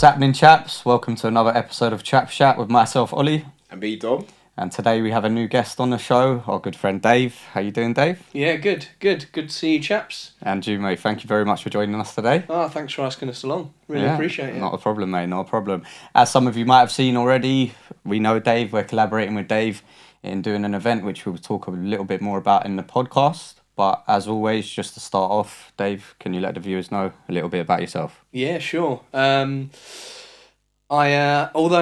What's happening, chaps? Welcome to another episode of Chaps Chat with myself, Ollie. And me, Dom. And today we have a new guest on the show, our good friend Dave. How you doing, Dave? Yeah, good. Good to see you, chaps. And you, mate. Thank you very much for joining us today. Oh, thanks for asking us along. Really appreciate it. Not a problem, mate. Not a problem. As some of you might have seen already, we know Dave. We're collaborating with Dave in doing an event, which we'll talk a little bit more about in the podcast. But as always, just to start off, Dave, can you let the viewers know a little bit about yourself? Yeah, sure. Although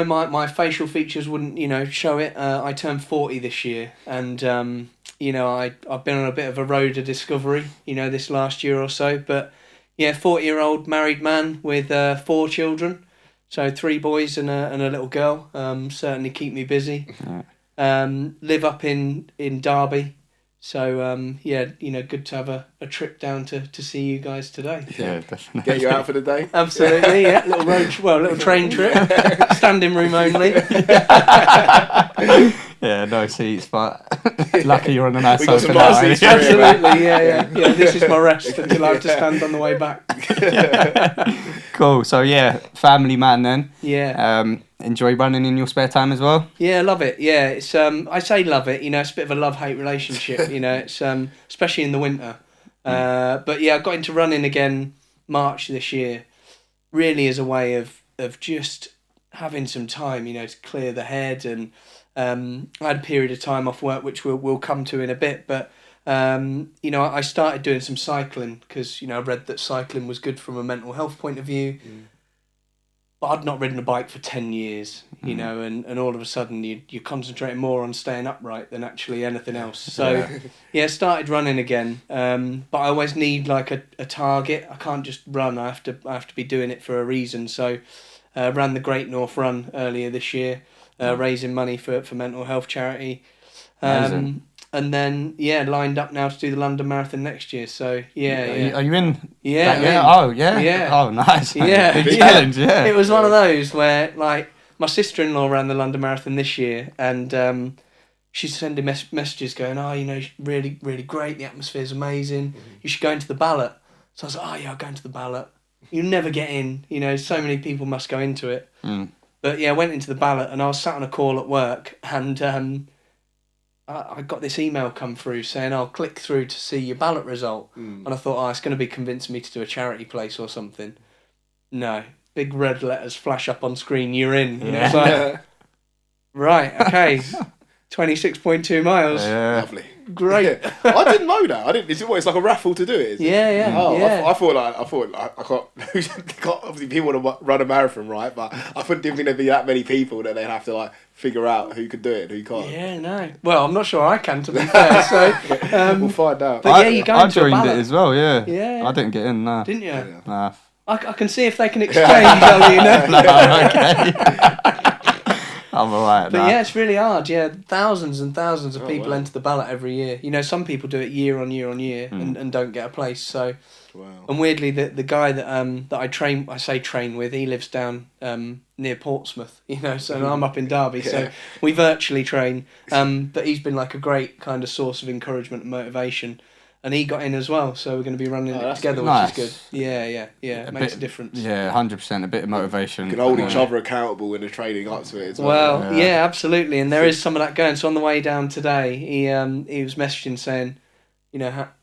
my facial features wouldn't, show it, I turned 40 this year, and I've been on a bit of a road of discovery, this last year or so. But yeah, 40-year-old married man with 4 children, so 3 boys and a little girl. Certainly keep me busy. Yeah. Live up in Derby. So, good to have a trip down to see you guys today. Yeah, definitely. Get you out for the day? Absolutely, yeah. Little train trip. Standing room only. Yeah, no seats, but lucky you're on a nice We got sofa some now. nice seats. Absolutely, yeah. This is my rest until I have to stand on the way back. Cool. So yeah, family man then. Yeah. Enjoy running in your spare time as well? Yeah, love it. Yeah, it's I say love it. It's a bit of a love-hate relationship. It's especially in the winter. But yeah, I got into running again March this year, really as a way of just having some time, to clear the head. And I had a period of time off work, which we'll come to in a bit. But I started doing some cycling because I read that cycling was good from a mental health point of view. But I'd not ridden a bike for 10 years, and all of a sudden you're concentrating more on staying upright than actually anything else. So, started running again. But I always need like a target. I can't just run. I have to be doing it for a reason. So, ran the Great North Run earlier this year, raising money for mental health charity. And then, lined up now to do the London Marathon next year. So, yeah. Are you in? Yeah. Yeah. Oh, yeah? Yeah. Oh, nice. Mate. Yeah. Big challenge, yeah. It was one of those where, like, my sister-in-law ran the London Marathon this year, and she's sending messages going, really, really great, the atmosphere's amazing, you should go into the ballot. So I was like, I'll go into the ballot. You'll never get in, so many people must go into it. But, yeah, I went into the ballot, and I was sat on a call at work, and I got this email come through saying, I'll click through to see your ballot result. And I thought, it's going to be convincing me to do a charity place or something. No. Big red letters flash up on screen, you're in. It's like, right, okay. 26.2 miles. Yeah. Lovely. Great. I didn't know that. Is it what? It's like a raffle to do it? Is it? Yeah. Oh, yeah. I thought I can't. Obviously, people want to run a marathon, right? But I didn't think there'd be that many people that they'd have to figure out who could do it and who can't. Yeah, no. Well, I'm not sure I can, to be fair. So we'll find out. But you go I into a joined ballot. it as well. Yeah. Yeah. I didn't get in. Nah. Didn't you? Yeah. Nah. I can see if they can exchange, Ollie, No, okay. I'm alright. But yeah, it's really hard. Yeah, thousands and thousands of Oh, people wow. enter the ballot every year. Some people do it year on year on year and don't get a place. So, Wow. and weirdly, the guy that I train with, he lives down near Portsmouth. So I'm up in Derby. Yeah. So we virtually train. But he's been like a great kind of source of encouragement and motivation. And he got in as well, so we're going to be running it that's together, nice. which is good. Yeah, it makes a difference. Yeah, 100%. A bit of motivation. You can hold each other accountable in the training up to it as Well, Yeah. yeah, absolutely, and there is some of that going. So on the way down today, he was messaging saying,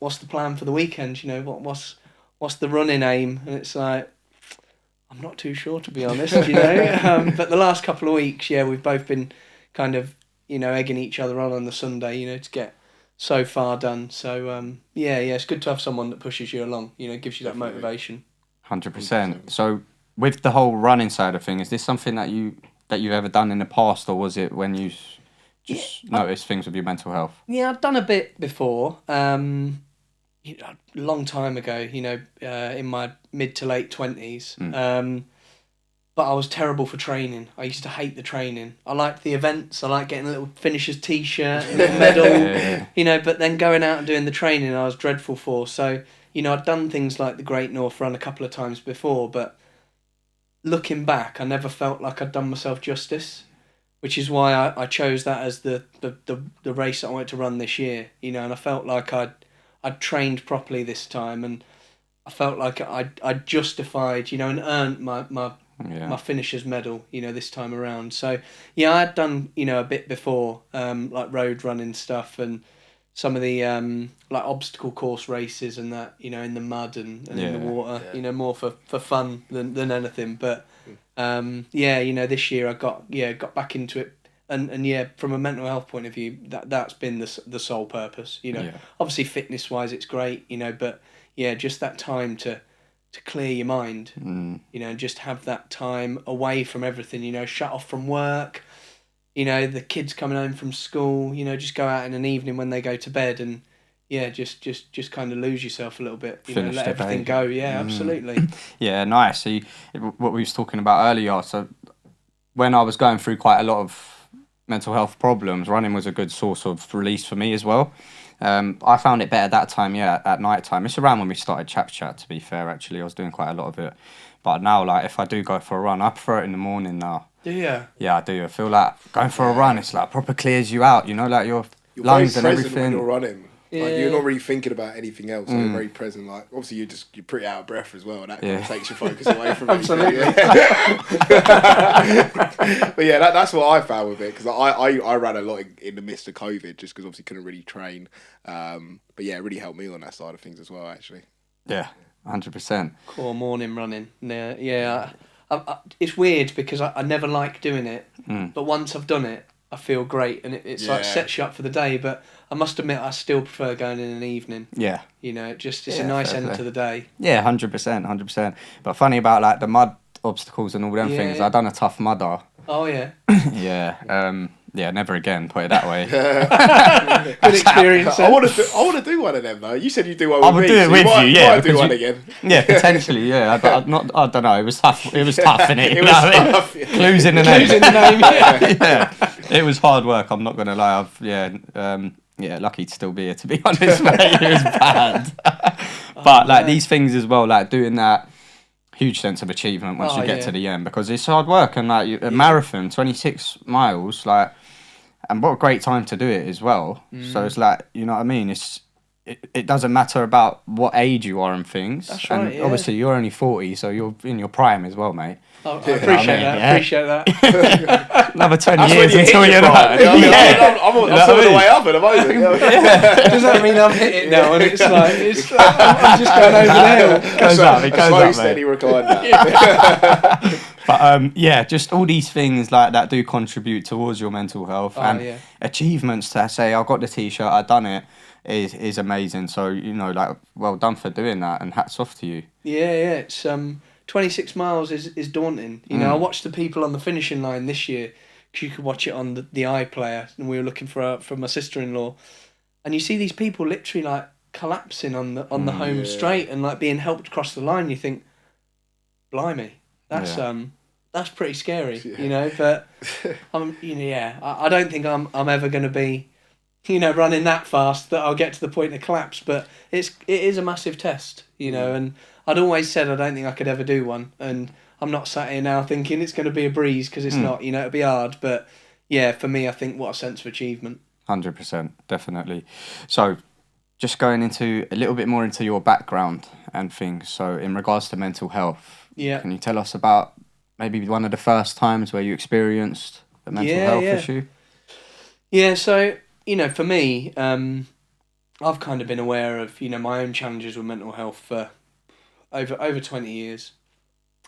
what's the plan for the weekend? What's the running aim? And it's like, I'm not too sure, to be honest. But the last couple of weeks, we've both been kind of egging each other on the Sunday, to get so far done. So it's good to have someone that pushes you along. Gives you that Definitely. motivation. 100%. So with the whole running side of things, is this something that you've ever done in the past, or was it when you just noticed things with your mental health? Yeah, I've done a bit before. A long time ago, in my mid to late 20s. But I was terrible for training. I used to hate the training. I liked the events. I liked getting a little finisher's t-shirt, a little medal, Yeah. But then going out and doing the training, I was dreadful for. So, I'd done things like the Great North Run a couple of times before, but looking back, I never felt like I'd done myself justice, which is why I chose that as the race that I wanted to run this year. And I felt like I'd trained properly this time, and I felt like I'd justified, and earned my Yeah. my finisher's medal, this time around. So yeah, I had done, a bit before, like road running stuff and some of the like obstacle course races and that, in the mud and in the water, more for fun than anything. But this year I got back into it. And yeah, from a mental health point of view, that's been the sole purpose. Obviously fitness wise, it's great. But yeah, just that time to clear your mind. Just have that time away from everything. Shut off from work. The kids coming home from school. Just go out in an evening when they go to bed and just kind of lose yourself a little bit. Let everything go. Yeah, absolutely. Yeah, nice. So what we was talking about earlier. So when I was going through quite a lot of mental health problems, running was a good source of release for me as well. I found it better that time, at night time. It's around when we started Chaps Chat, to be fair, actually. I was doing quite a lot of it. But now, like, if I do go for a run, I prefer it in the morning now. Do you? Yeah, I do. I feel like going for a run, it's like proper clears you out, like your lungs and everything. When you're running. Yeah. Like, you're not really thinking about anything else. You're very present. Like, obviously, you're pretty out of breath as well, and that kind of takes your focus away from Absolutely. But yeah, that's what I found with it, because I ran a lot in the midst of COVID, just because obviously couldn't really train. But yeah, it really helped me on that side of things as well, actually. Yeah, 100%. Core morning running. Yeah. It's weird because I never like doing it, but once I've done it, I feel great, and it's like sets you up for the day. But I must admit, I still prefer going in an evening. Yeah. It's a nice end to the day. Yeah, 100%. But funny about like the mud obstacles and all them things. I done a tough mudder. Oh yeah. Yeah. Never again. Put it that way. Good experience. I want to do one of them though. You said you do one with me. I would do it with you. Yeah. You might do one again. Yeah, potentially. Yeah. I don't know. It was tough. It was tough, innit? It was tough. Yeah. Clues in the name. Yeah. It was hard work. I'm not gonna lie. Lucky to still be here, to be honest, mate. It was bad. But these things as well, like doing that, huge sense of achievement once you get to the end, because it's hard work, and like a marathon, 26 miles, like, and what a great time to do it as well. So it's like, you know what I mean? It doesn't matter about what age you are and things. That's right. And obviously you're only 40, so you're in your prime as well, mate. I appreciate that. Yeah. Appreciate that. Another 20 That's years when you until hit you're your not. prime. I'm still on the way up at the moment. Does that mean I've hit it now? And it's like I'm just going over the hill. It goes up, mate. Steady recline now. But just all these things like that do contribute towards your mental health, and achievements to say I got the t-shirt, I done it, is amazing. So like, well done for doing that, and hats off to you. Yeah. It's 26 miles is daunting. I watched the people on the finishing line this year, because you could watch it on the iPlayer, and we were looking for my sister-in-law, and you see these people literally like collapsing on the home straight and like being helped across the line. You think, blimey, that's pretty scary, But I don't think I'm ever going to be, running that fast that I'll get to the point of collapse. But it is a massive test, and I'd always said I don't think I could ever do one, and I'm not sat here now thinking it's going to be a breeze, because it's not. It'll be hard, but yeah, for me, I think what a sense of achievement. 100%, definitely. So, just going into a little bit more into your background and things. So, in regards to mental health, can you tell us about maybe one of the first times where you experienced a mental health issue? Yeah, so for me, I've kind of been aware of my own challenges with mental health for over 20 years,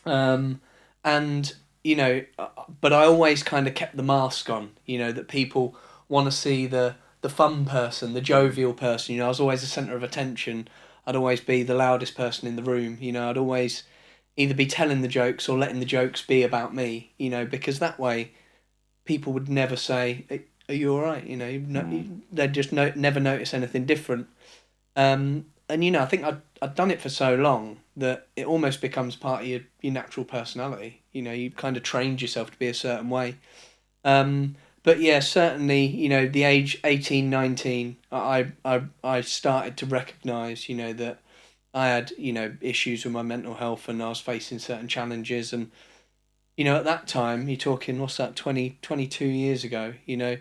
and but I always kind of kept the mask on. That people want to see the fun person, the jovial person. I was always the centre of attention. I'd always be the loudest person in the room. I'd always either be telling the jokes or letting the jokes be about me. Because that way, people would never say, "Are you all right?" They'd just never notice anything different. And I think I'd done it for so long that it almost becomes part of your natural personality. You kind of trained yourself to be a certain way. But yeah, certainly, the age 18, 19, I started to recognise, that I had, issues with my mental health, and I was facing certain challenges. And, at that time, you're talking, what's that, 22 years ago, it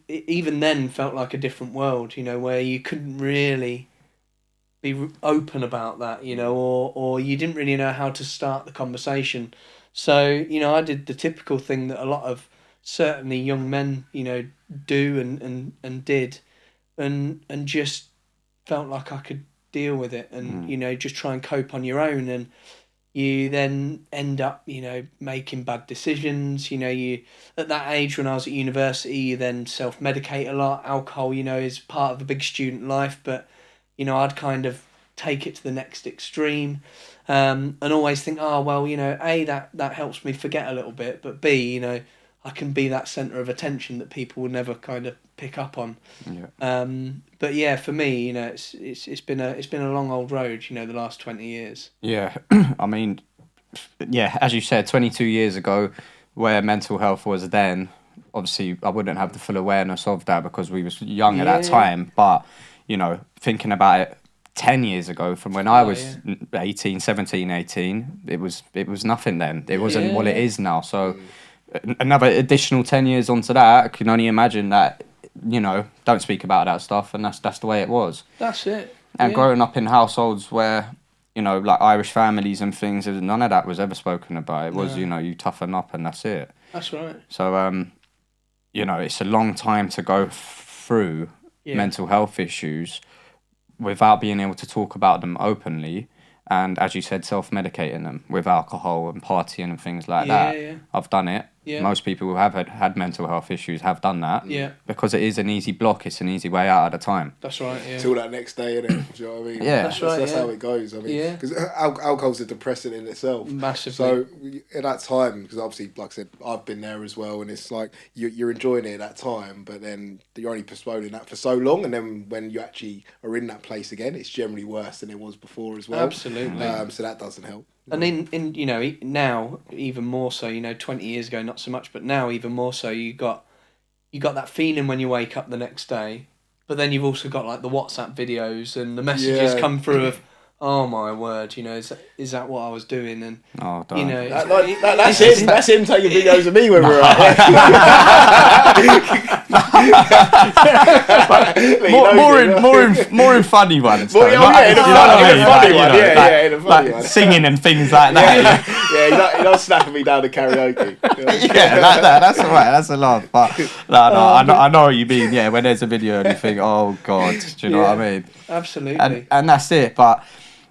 even then felt like a different world, where you couldn't really be open about that, you know, or you didn't really know how to start the conversation. So, you know, I did the typical thing that a lot of certainly young men, you know, do and did, and just felt like I could deal with it, and you know, just try and cope on your own. And you then end up, you know, making bad decisions. You know, you at that age when I was at university, you then self-medicate a lot. Alcohol, you know, is part of a big student life, but you know, I'd kind of take it to the next extreme, and always think, oh well, you know, A, that helps me forget a little bit, but B, you know, I can be that centre of attention that people will never kind of pick up on. Yeah. But yeah, for me, you know, it's been a long old road, you know, the last 20 years. Yeah. I mean, yeah, as you said, 22 years ago, where mental health was then, obviously I wouldn't have the full awareness of that because we was young at that Yeah. time. But, you know, thinking about it 10 years ago from when I Oh, was 18, 17, 18, it was nothing then. It wasn't what it Yeah. is now. So another additional 10 years onto that, I can only imagine that, you know, don't speak about that stuff, and that's the way it was. That's it. And Yeah. growing up in households where, you know, like Irish families and things, none of that was ever spoken about. It was, No. you know, you toughen up and that's it. That's right. So, you know, it's a long time to go through Yeah. mental health issues without being able to talk about them openly. And as you said, self-medicating them with alcohol and partying and things like Yeah, that. yeah. I've done it. Yeah. Most people who have had mental health issues have done that. Yeah. Because it is an easy block. It's an easy way out at a time. That's right. Yeah. Till that next day, innit? Do you know what I mean? Yeah. That's right, That's yeah. how it goes. I mean, Yeah. because alcohol's a depressant in itself. Massively. So at that time, because obviously, like I said, I've been there as well, and it's like you're enjoying it at that time, but then you're only postponing that for so long, and then when you actually are in that place again, it's generally worse than it was before as well. Absolutely. So that doesn't help. And in you know, now even more so, you know, 20 years ago not so much, but now even more so, you got that feeling when you wake up the next day, but then you've also got like the WhatsApp videos and the messages Yeah. come through of, oh my word, you know, is that what I was doing? And Oh, don't. you know, That's him. That's him taking videos of me when we're out. More in funny ones. Well, though, yeah, not- in a you know what I mean? funny Like, one, you know, yeah, like- yeah, in a funny like one. singing and things like that. Yeah, he don't snapping me down to karaoke. Yeah, like that. That's all right. That's a laugh. But no, I know what you mean. Yeah, when there's a video and you think, oh God, do you know what I mean? absolutely. And that's it. But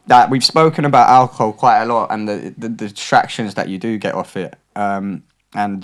that we've spoken about alcohol quite a lot and the distractions that you do get off it. And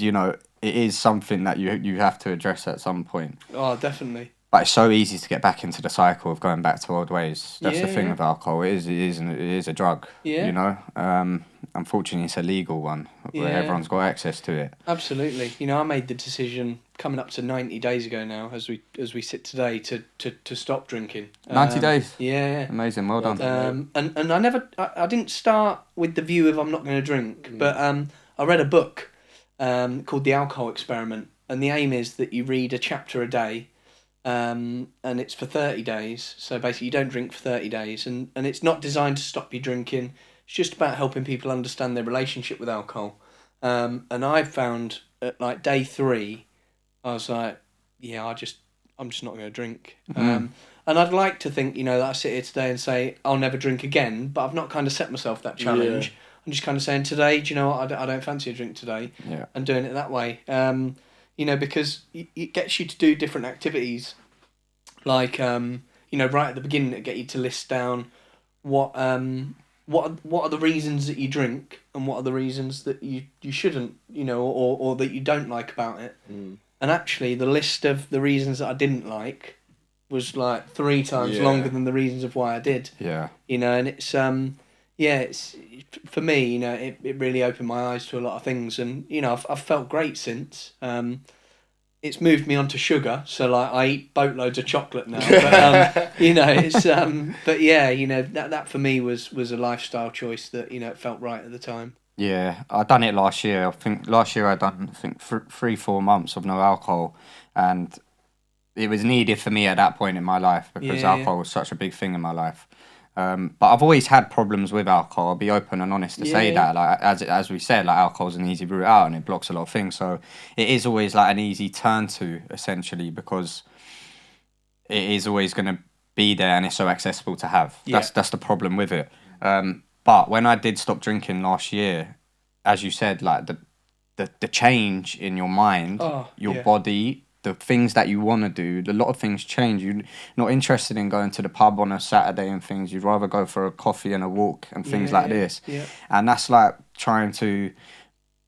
you know, it is something that you have to address at some point. Oh, definitely. But it's so easy to get back into the cycle of going back to old ways. That's the Yeah, thing yeah. with alcohol. It is a drug. Yeah. You know. Unfortunately, it's a legal one where Yeah. everyone's got access to it. Absolutely. You know, I made the decision coming up to 90 days ago now, as we sit today, to stop drinking. 90 days. Yeah. Amazing. Well done. And I didn't start with the view of I'm not going to drink, Mm. but I read a book called The Alcohol Experiment, and the aim is that you read a chapter a day, and it's for 30 days. So basically, you don't drink for 30 days, and it's not designed to stop you drinking. It's just about helping people understand their relationship with alcohol. And I found at like day 3, I was like, yeah, I'm just not going to drink. And I'd like to think, you know, that I sit here today and say I'll never drink again, but I've not kind of set myself that challenge. Yeah. I'm just kind of saying today, do you know what, I don't fancy a drink today, Yeah. and doing it that way. You know, because it gets you to do different activities, like you know, right at the beginning, it get you to list down what are the reasons that you drink and what are the reasons that you shouldn't, you know, or that you don't like about it. And actually, the list of the reasons that I didn't like was like 3 times Yeah. longer than the reasons of why I did. Yeah. You know, and it's it's for me, you know, it really opened my eyes to a lot of things, and you know, I've felt great since. It's moved me onto sugar, so like I eat boatloads of chocolate now. But you know, it's but yeah, you know, that for me was a lifestyle choice that, you know, it felt right at the time. Yeah, I done it last year. I think last year I done 3-4 months of no alcohol, and it was needed for me at that point in my life because Yeah. alcohol was such a big thing in my life. But I've always had problems with alcohol. I'll be open and honest to say Yeah. that. Like as we said, like alcohol's an easy route out and it blocks a lot of things. So it is always like an easy turn to essentially because it is always going to be there and it's so accessible to have. Yeah. That's the problem with it. But when I did stop drinking last year, as you said, like the change in your mind, your body, the things that you want to do, a lot of things change. You're not interested in going to the pub on a Saturday and things. You'd rather go for a coffee and a walk and things like this. Yeah. And that's like trying to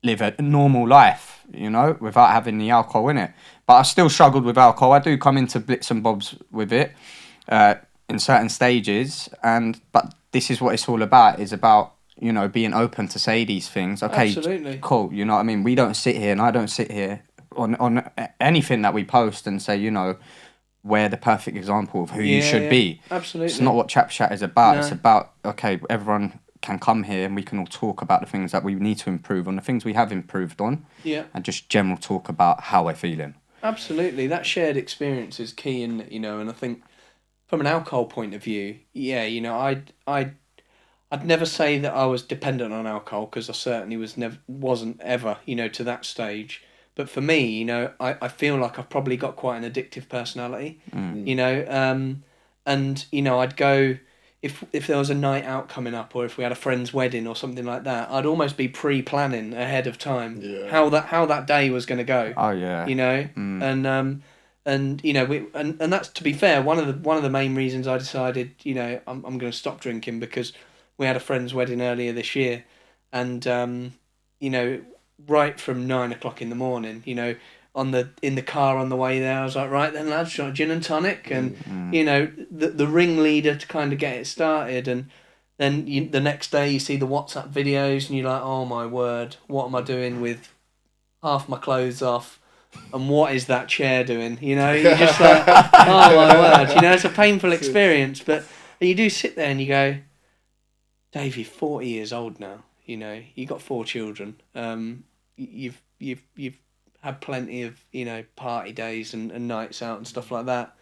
live a normal life, you know, without having the alcohol in it. But I still struggled with alcohol. I do come into bits and bobs with it in certain stages. But this is what it's all about. It's about, you know, being open to say these things. Okay, Absolutely. cool. You know what I mean? We don't sit here, and I don't sit here on anything that we post and say, you know, we're the perfect example of who you should be. Absolutely. It's not what Chaps Chat is about. No. It's about, okay, everyone can come here and we can all talk about the things that we need to improve on, the things we have improved on, and just general talk about how we're feeling. Absolutely. That shared experience is key, you know, and I think from an alcohol point of view, you know, I'd never say that I was dependent on alcohol, because I certainly wasn't ever, you know, to that stage. But for me, you know, I feel like I've probably got quite an addictive personality, you know, and, you know, I'd go, if there was a night out coming up, or if we had a friend's wedding or something like that, I'd almost be pre-planning ahead of time how that day was going to go. Oh yeah. You know, and you know, and that's, to be fair, one of the main reasons I decided, you know, I'm going to stop drinking, because we had a friend's wedding earlier this year, and you know, right from 9 o'clock in the morning, you know, in the car on the way there, I was like, right then, lads, gin and tonic, and you know, the ringleader to kind of get it started, and then the next day you see the WhatsApp videos, and you're like, oh my word, what am I doing with half my clothes off? And what is that chair doing? You know, you're just like, oh my word, you know, it's a painful experience, but you do sit there and you go, Dave, you're 40 years old now. You know, you got 4 children. You've had plenty of, you know, party days and nights out and stuff like that.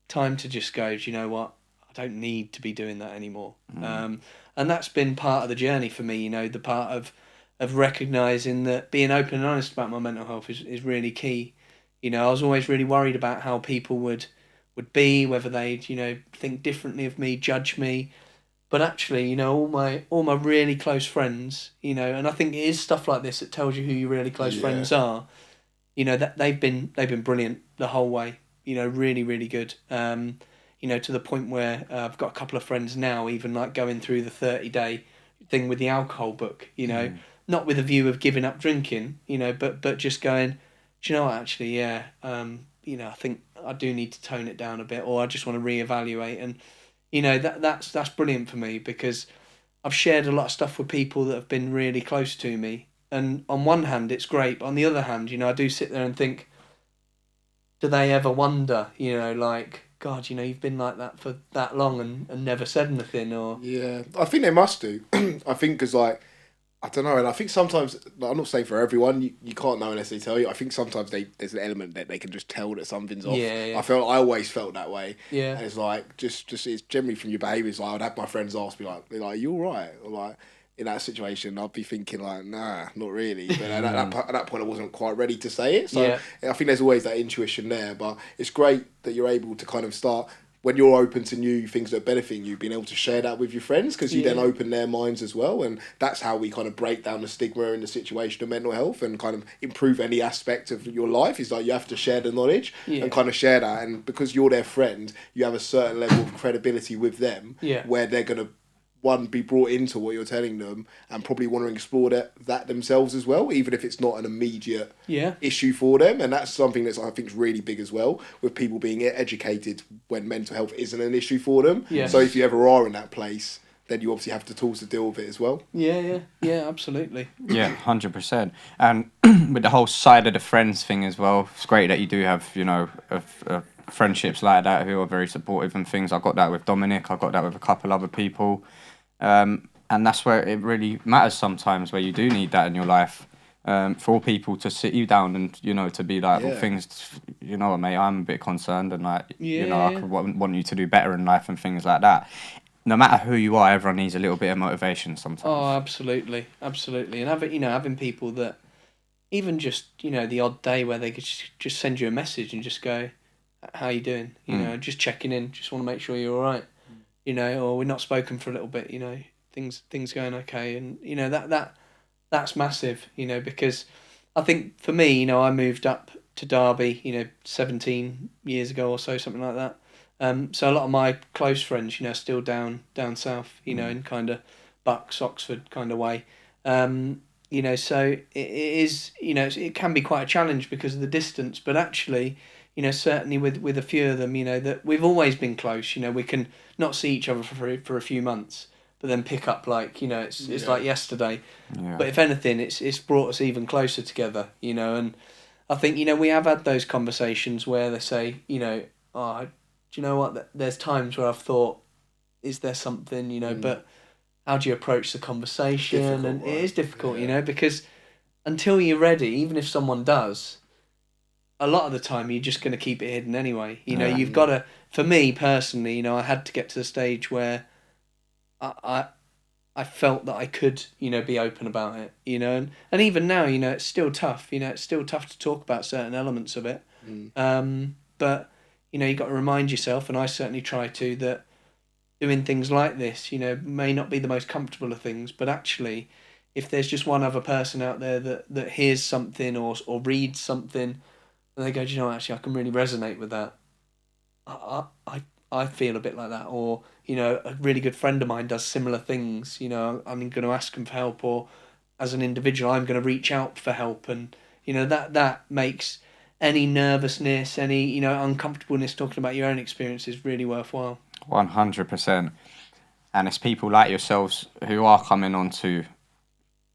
Time to just go, do you know what? I don't need to be doing that anymore. And that's been part of the journey for me. You know, the part of recognising that being open and honest about my mental health is really key. You know, I was always really worried about how people would be, whether they'd, you know, think differently of me, judge me. But actually, you know, all my really close friends, you know, and I think it is stuff like this that tells you who your really close friends are. You know, that they've been brilliant the whole way. You know, really, really good. You know, to the point where I've got a couple of friends now, even like going through the 30-day thing with the alcohol book. You know, not with a view of giving up drinking. You know, but just going, do you know what? Actually, yeah. You know, I think I do need to tone it down a bit, or I just want to reevaluate. And you know, that's brilliant for me, because I've shared a lot of stuff with people that have been really close to me. And on one hand, it's great. But on the other hand, you know, I do sit there and think, do they ever wonder, you know, like, God, you know, you've been like that for that long and never said anything, or... Yeah, I think they must do. I think because, like, I don't know, and I think sometimes, like, I'm not saying for everyone, you can't know unless they tell you. I think sometimes there's an element that they can just tell that something's off. Yeah. I always felt that way. Yeah. And it's like, just it's generally from your behaviours. Like, I'd have my friends ask me, like, are you all right? Or like, in that situation, I'd be thinking like, nah, not really. But at that point, I wasn't quite ready to say it. So I think there's always that intuition there. But it's great that you're able to kind of start, when you're open to new things that are benefiting you, being able to share that with your friends, because you then open their minds as well. And that's how we kind of break down the stigma in the situation of mental health and kind of improve any aspect of your life. Is like, you have to share the knowledge and kind of share that. And because you're their friend, you have a certain level of credibility with them where they're going to, one, be brought into what you're telling them, and probably want to explore that themselves as well, even if it's not an immediate issue for them. And that's something that's, I think, is really big as well, with people being educated when mental health isn't an issue for them. So if you ever are in that place, then you obviously have the tools to deal with it as well. Yeah, absolutely. Yeah, 100%. And with the whole side of the friends thing as well, it's great that you do have, you know, friendships like that who are very supportive and things. I got that with Dominic. I got that with a couple other people. And that's where it really matters sometimes, where you do need that in your life, for people to sit you down and, you know, to be like, well, things, you know, mate, I'm a bit concerned, and like, you know, I could want you to do better in life and things like that. No matter who you are, everyone needs a little bit of motivation sometimes. Oh, absolutely. And having people that, even just, you know, the odd day where they could just send you a message and just go, how you doing? You know, just checking in. Just want to make sure you're all right. You know, or we're not spoken for a little bit. You know, things going okay, and you know that's massive. You know, because I think for me, you know, I moved up to Derby, you know, 17 years ago or so, something like that. So a lot of my close friends, you know, are still down south, you know, in kind of Bucks, Oxford kind of way. You know, so it is, you know, it can be quite a challenge because of the distance, but actually, you know, certainly with a few of them, you know, that we've always been close. You know, we can not see each other for a few months, but then pick up like, you know, it's like yesterday. Yeah. But if anything, it's brought us even closer together, you know. And I think, you know, we have had those conversations where they say, you know, oh, do you know what? There's times where I've thought, is there something, you know, but how do you approach the conversation? Difficult, And right? it is difficult, you know, because until you're ready, even if someone does, a lot of the time you're just going to keep it hidden anyway. You know, you've got to, for me personally, you know, I had to get to the stage where I I felt that I could, you know, be open about it, you know, and even now, you know, it's still tough, you know, it's still tough to talk about certain elements of it. But, you know, you got to remind yourself, and I certainly try to, that doing things like this, you know, may not be the most comfortable of things, but actually, if there's just one other person out there that hears something or reads something, and they go, do you know, actually, I can really resonate with that. I feel a bit like that, or you know, a really good friend of mine does similar things. You know, I'm going to ask him for help, or as an individual, I'm going to reach out for help, and you know that makes any nervousness, any you know uncomfortableness talking about your own experiences really worthwhile. 100%. And it's people like yourselves who are coming onto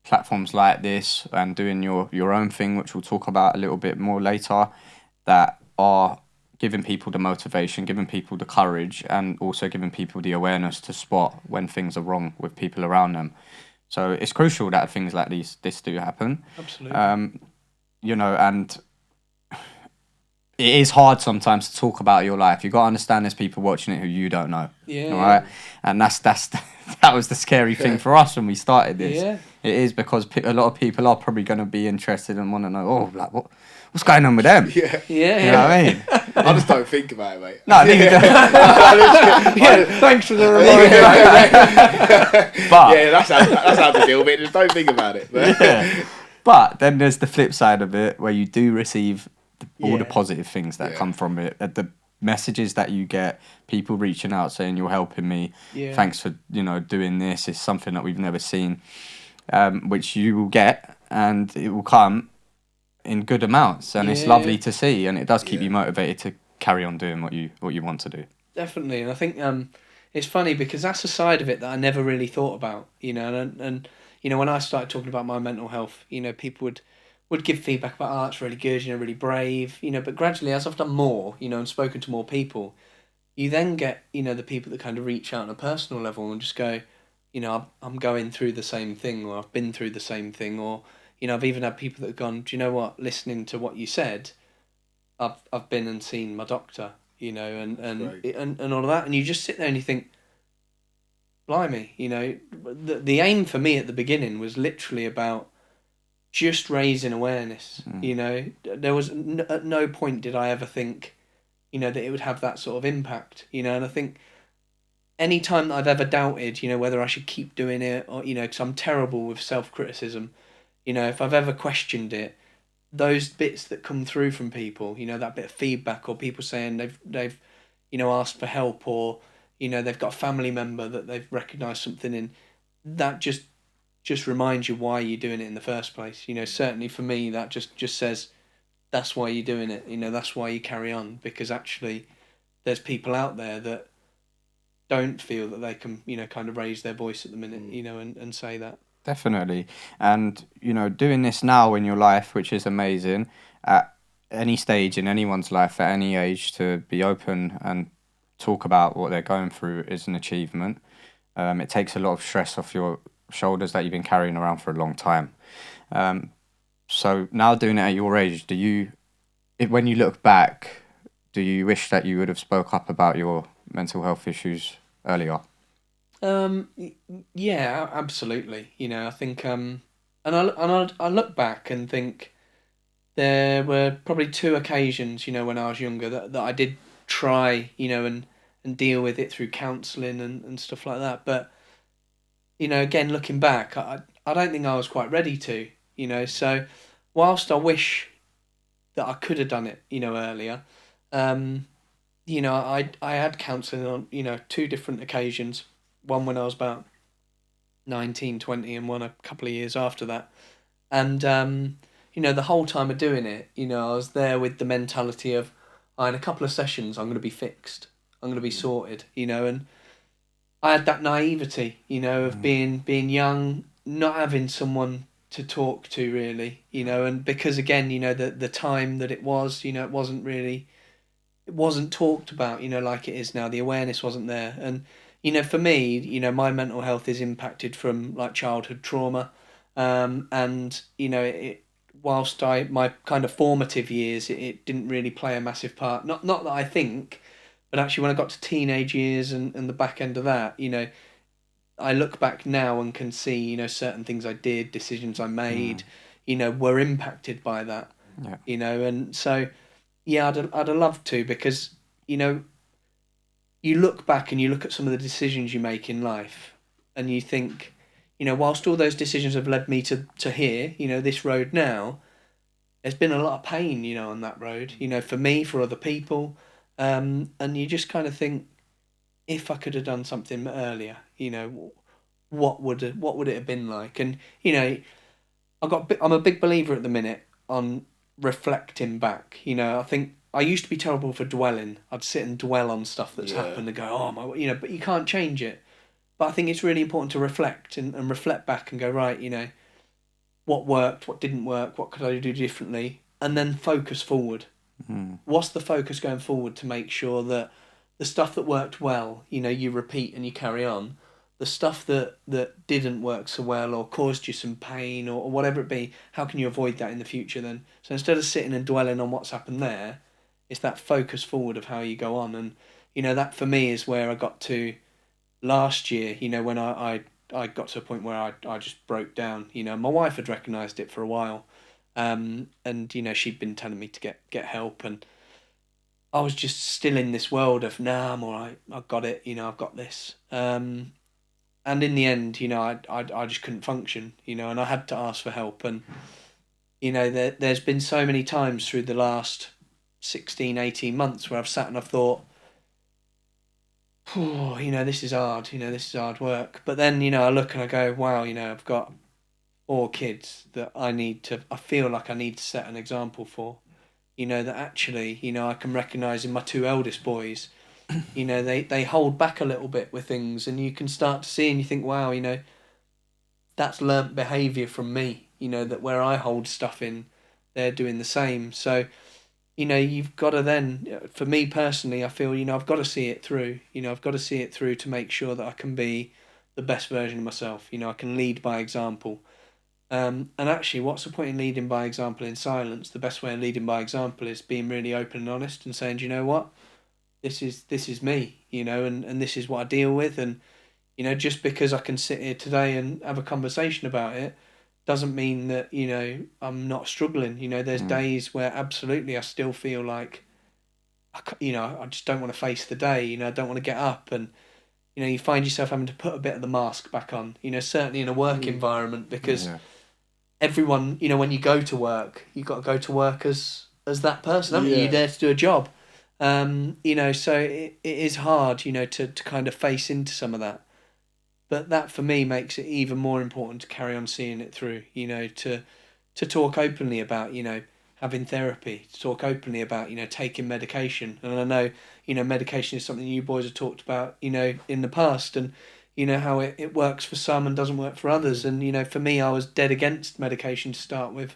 platforms like this and doing your own thing, which we'll talk about a little bit more later, that are giving people the motivation, giving people the courage, and also giving people the awareness to spot when things are wrong with people around them. So it's crucial that things like this do happen. Absolutely. You know, and it is hard sometimes to talk about your life. You got to understand there's people watching it who you don't know. Yeah. All right, and that's that was the scary thing for us when we started this. Yeah. It is because a lot of people are probably going to be interested and want to know. Oh, like what's going on with them? Yeah. Yeah. You know what I mean? I just don't think about it, mate. No, neither do I. Yeah, thanks for the reminder. But Yeah, that's how to deal with it. Just don't think about it. But, yeah. But then there's the flip side of it where you do receive all the Yeah. positive things that come from it. The messages that you get, people reaching out saying you're helping me. Yeah. Thanks for doing this. It's something that we've never seen, which you will get, and it will come in good amounts, and it's lovely to see, and it does keep you motivated to carry on doing what you want to do. Definitely, and I think it's funny because that's a side of it that I never really thought about, you know, and you know when I started talking about my mental health, you know, people would give feedback about, oh, it's really good, you know, really brave, you know, but gradually as I've done more, you know, and spoken to more people, you then get, you know, the people that kind of reach out on a personal level and just go, you know, I'm going through the same thing, or I've been through the same thing, or you know, I've even had people that have gone, do you know what, listening to what you said, I've been and seen my doctor, you know, and all of that, and you just sit there and you think, blimey, you know, the aim for me at the beginning was literally about just raising awareness. You know, there was at no point did I ever think, you know, that it would have that sort of impact. You know, and I think any time that I've ever doubted, you know, whether I should keep doing it or you know, because I'm terrible with self-criticism. You know, if I've ever questioned it, those bits that come through from people, you know, that bit of feedback or people saying they've you know asked for help, or you know they've got a family member that they've recognised something in, that just reminds you why you're doing it in the first place. You know, certainly for me that just says that's why you're doing it. You know, that's why you carry on, because actually there's people out there that don't feel that they can, you know, kind of raise their voice at the minute, you know, and say that. Definitely. And, doing this now in your life, which is amazing, at any stage in anyone's life, at any age, to be open and talk about what they're going through is an achievement. It takes a lot of stress off your shoulders that you've been carrying around for a long time. So now doing it at your age, when you look back, do you wish that you would have spoke up about your mental health issues earlier? Yeah, absolutely. You know, I think, and I look back and think, there were probably two occasions, when I was younger that I did try, and deal with it through counselling and stuff like that. But, again, looking back, I don't think I was quite ready to, So whilst I wish that I could have done it, earlier, I had counselling on, two different occasions. One when I was about 19, 20, and one a couple of years after that. And, the whole time of doing it, I was there with the mentality of, in a couple of sessions, I'm going to be fixed. I'm going to be sorted, and I had that naivety, of being young, not having someone to talk to really, and because again, the time that it was, it wasn't talked about, like it is now. The awareness wasn't there. And, for me, my mental health is impacted from like childhood trauma. And, whilst my kind of formative years, it didn't really play a massive part. Not that I think, but actually when I got to teenage years and the back end of that, I look back now and can see, certain things I did, decisions I made, were impacted by that, Yeah. And so, yeah, I'd have loved to because, you look back and you look at some of the decisions you make in life and you think, whilst all those decisions have led me to here, this road now, there's been a lot of pain, on that road, for me, for other people. And you just kind of think, if I could have done something earlier, what would it have been like? And, I'm a big believer at the minute on reflecting back. I think I used to be terrible for dwelling. I'd sit and dwell on stuff that's happened and go, oh my, but you can't change it. But I think it's really important to reflect and reflect back and go, right, what worked, what didn't work, what could I do differently, and then focus forward. What's the focus going forward to make sure that the stuff that worked well, you repeat and you carry on. The stuff that didn't work so well or caused you some pain or whatever it be, how can you avoid that in the future then? So instead of sitting and dwelling on what's happened there, it's that focus forward of how you go on. And, that for me is where I got to last year, when I got to a point where I just broke down. My wife had recognised it for a while. And, she'd been telling me to get help, and I was just still in this world of, nah, I'm all right, I've got it, I've got this. And in the end, I just couldn't function, and I had to ask for help. And, there's been so many times through the last 16, 18 months where I've sat and I've thought, oh, this is hard, this is hard work. But then, I look and I go, wow, I've got 4 kids that I feel like I need to set an example for. That actually, I can recognise in my 2 eldest boys, they hold back a little bit with things, and you can start to see and you think, wow, that's learnt behaviour from me, that where I hold stuff in, they're doing the same. So, you've got to then, for me personally, I feel, I've got to see it through, I've got to see it through to make sure that I can be the best version of myself, I can lead by example. And actually, what's the point in leading by example in silence? The best way of leading by example is being really open and honest and saying, do you know what? This is me, and this is what I deal with. And, just because I can sit here today and have a conversation about it doesn't mean that, I'm not struggling. There's days where absolutely I still feel like, I just don't want to face the day, I don't want to get up. And, you find yourself having to put a bit of the mask back on, certainly in a work environment, because everyone, when you go to work, you've got to go to work as that person, haven't you? You're there to do a job. So it is hard, to kind of face into some of that. But that for me makes it even more important to carry on seeing it through, to talk openly about, having therapy, to talk openly about, taking medication. And I know, medication is something you boys have talked about, in the past, and, how it works for some and doesn't work for others. And, for me, I was dead against medication to start with.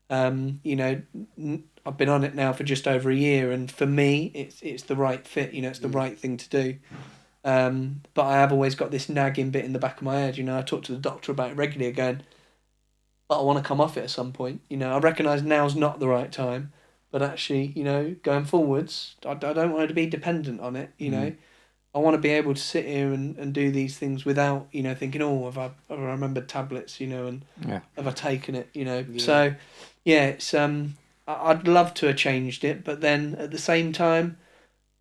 I've been on it now for just over a year, and for me, it's the right fit. It's the right thing to do. But I have always got this nagging bit in the back of my head. I talk to the doctor about it regularly again. But I want to come off it at some point. I recognise now's not the right time, but actually, going forwards, I don't want to be dependent on it. I want to be able to sit here and do these things without, thinking, oh, have I remembered tablets, and have I taken it, So, yeah, it's I'd love to have changed it, but then at the same time,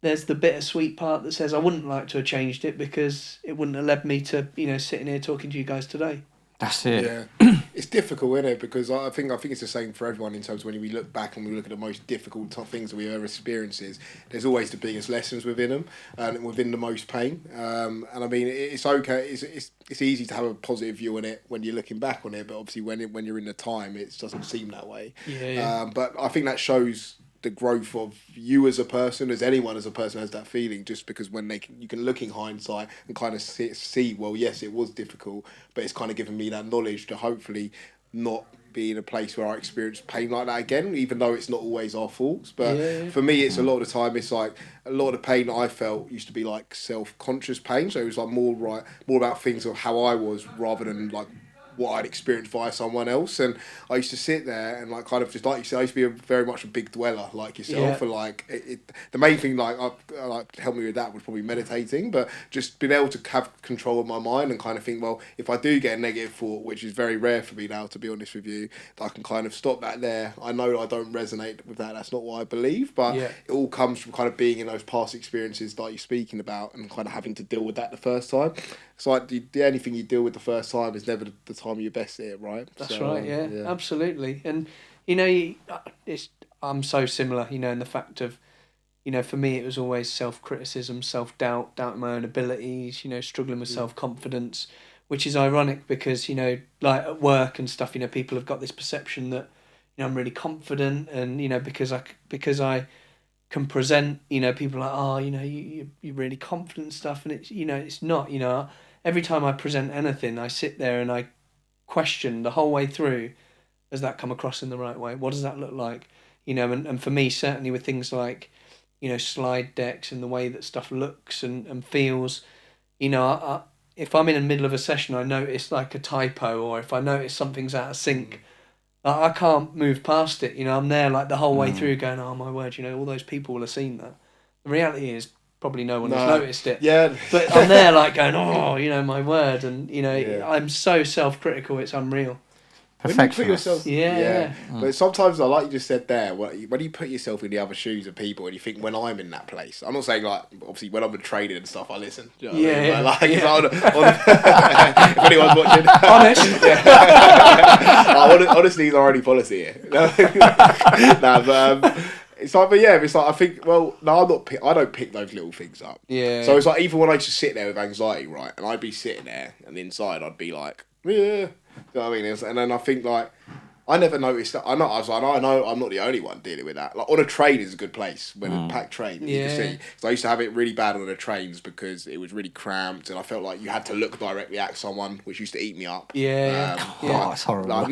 there's the bittersweet part that says I wouldn't like to have changed it because it wouldn't have led me to, sitting here talking to you guys today. That's it. Yeah, it's difficult, isn't it? Because I think it's the same for everyone in terms of when we look back and we look at the most difficult things that we ever experiences. There's always the biggest lessons within them and within the most pain. And I mean, it's okay. It's easy to have a positive view on it when you're looking back on it, but obviously when you're in the time, it doesn't seem that way. Yeah. But I think that shows the growth of you as a person, as anyone as a person has that feeling, just because when you can look in hindsight and kind of see, well, yes, it was difficult, but it's kind of given me that knowledge to hopefully not be in a place where I experience pain like that again, even though it's not always our faults. But for me, it's a lot of the time, it's like a lot of the pain that I felt used to be like self-conscious pain, so it was like more about things of how I was rather than like what I'd experienced via someone else. And I used to sit there and like kind of just like you said, I used to be very much a big dweller like yourself, and like the main thing like helped me with that was probably meditating, but just being able to have control of my mind and kind of think, well, if I do get a negative thought, which is very rare for me now, to be honest with you, that I can kind of stop that there. I know I don't resonate with that's not what I believe, but it all comes from kind of being in those past experiences that you're speaking about and kind of having to deal with that the first time. It's like the only thing you deal with the first time is never the time you're best at it, right? That's right, yeah, absolutely. And, I'm so similar, in the fact of, for me it was always self-criticism, self-doubt, doubting my own abilities, struggling with self-confidence, which is ironic because, like at work and stuff, people have got this perception that, I'm really confident and, because I can present, people are like, oh, you're really confident and stuff, and it's, it's not, every time I present anything, I sit there and I question the whole way through, has that come across in the right way? What does that look like? And for me, certainly with things like, slide decks and the way that stuff looks and feels, if I'm in the middle of a session, I notice like a typo, or if I notice something's out of sync, I can't move past it. I'm there like the whole way through going, oh my word, all those people will have seen that. The reality is probably no one has noticed it. Yeah. But I'm there like going, oh, my word. And, I'm so self-critical, it's unreal. When you put yourself, yeah. But sometimes, like you just said there, when you put yourself in the other shoes of people and you think, when I'm in that place, I'm not saying like, obviously when I'm in training and stuff, I listen. Do you know what I mean? But like, if anyone's watching, honest, honesty is our only policy here. But it's like, it's like I think, well, no, I don't pick those little things up. Yeah. So it's like even when I just sit there with anxiety, right, and I'd be sitting there, and inside I'd be like, yeah. You know what I mean? And then I think like I never noticed that. I know I'm not the only one dealing with that. Like on a train is a good place when a packed train. You can see. So I used to have it really bad on the trains because it was really cramped, and I felt like you had to look directly at someone, which used to eat me up. Oh, it's horrible. Like,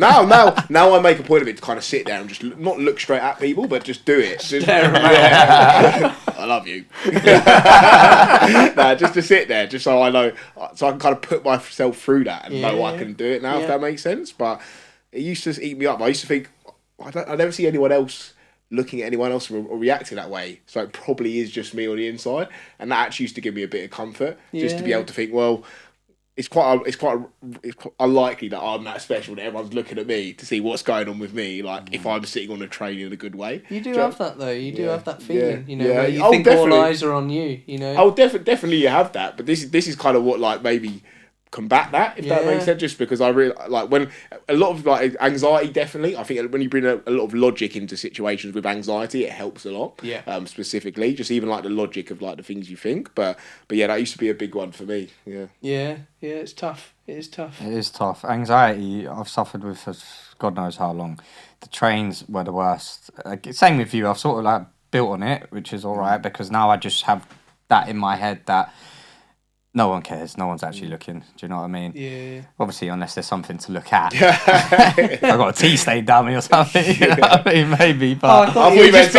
now I make a point of it to kind of sit there and just not look straight at people, but just do it. I love you. Just to sit there, just so I know, so I can kind of put myself through that and know I can do it now. If that makes sense, but. It used to eat me up. I used to think, I never see anyone else looking at anyone else or reacting that way. So it probably is just me on the inside. And that actually used to give me a bit of comfort. Just to be able to think, well, it's quite unlikely that I'm that special, that everyone's looking at me to see what's going on with me. Like, if I'm sitting on a train in a good way. You do have that, though. You do have that feeling, where you think definitely. All eyes are on you, Oh, definitely you have that. But this is kind of what, like, maybe combat that, if that makes sense, just because I really like when a lot of like anxiety, definitely I think when you bring a lot of logic into situations with anxiety, it helps a lot, specifically just even like the logic of like the things you think, but that used to be a big one for me. It's tough. It is tough. Anxiety I've suffered with for God knows how long. The trains were the worst. Same with you. I've sort of like built on it, which is all right, because now I just have that in my head that no one cares. No one's actually looking. Do you know what I mean? Yeah. Obviously, unless there's something to look at. If I've got a tea stain down me or something. You know what I mean? Maybe, but... I thought you meant...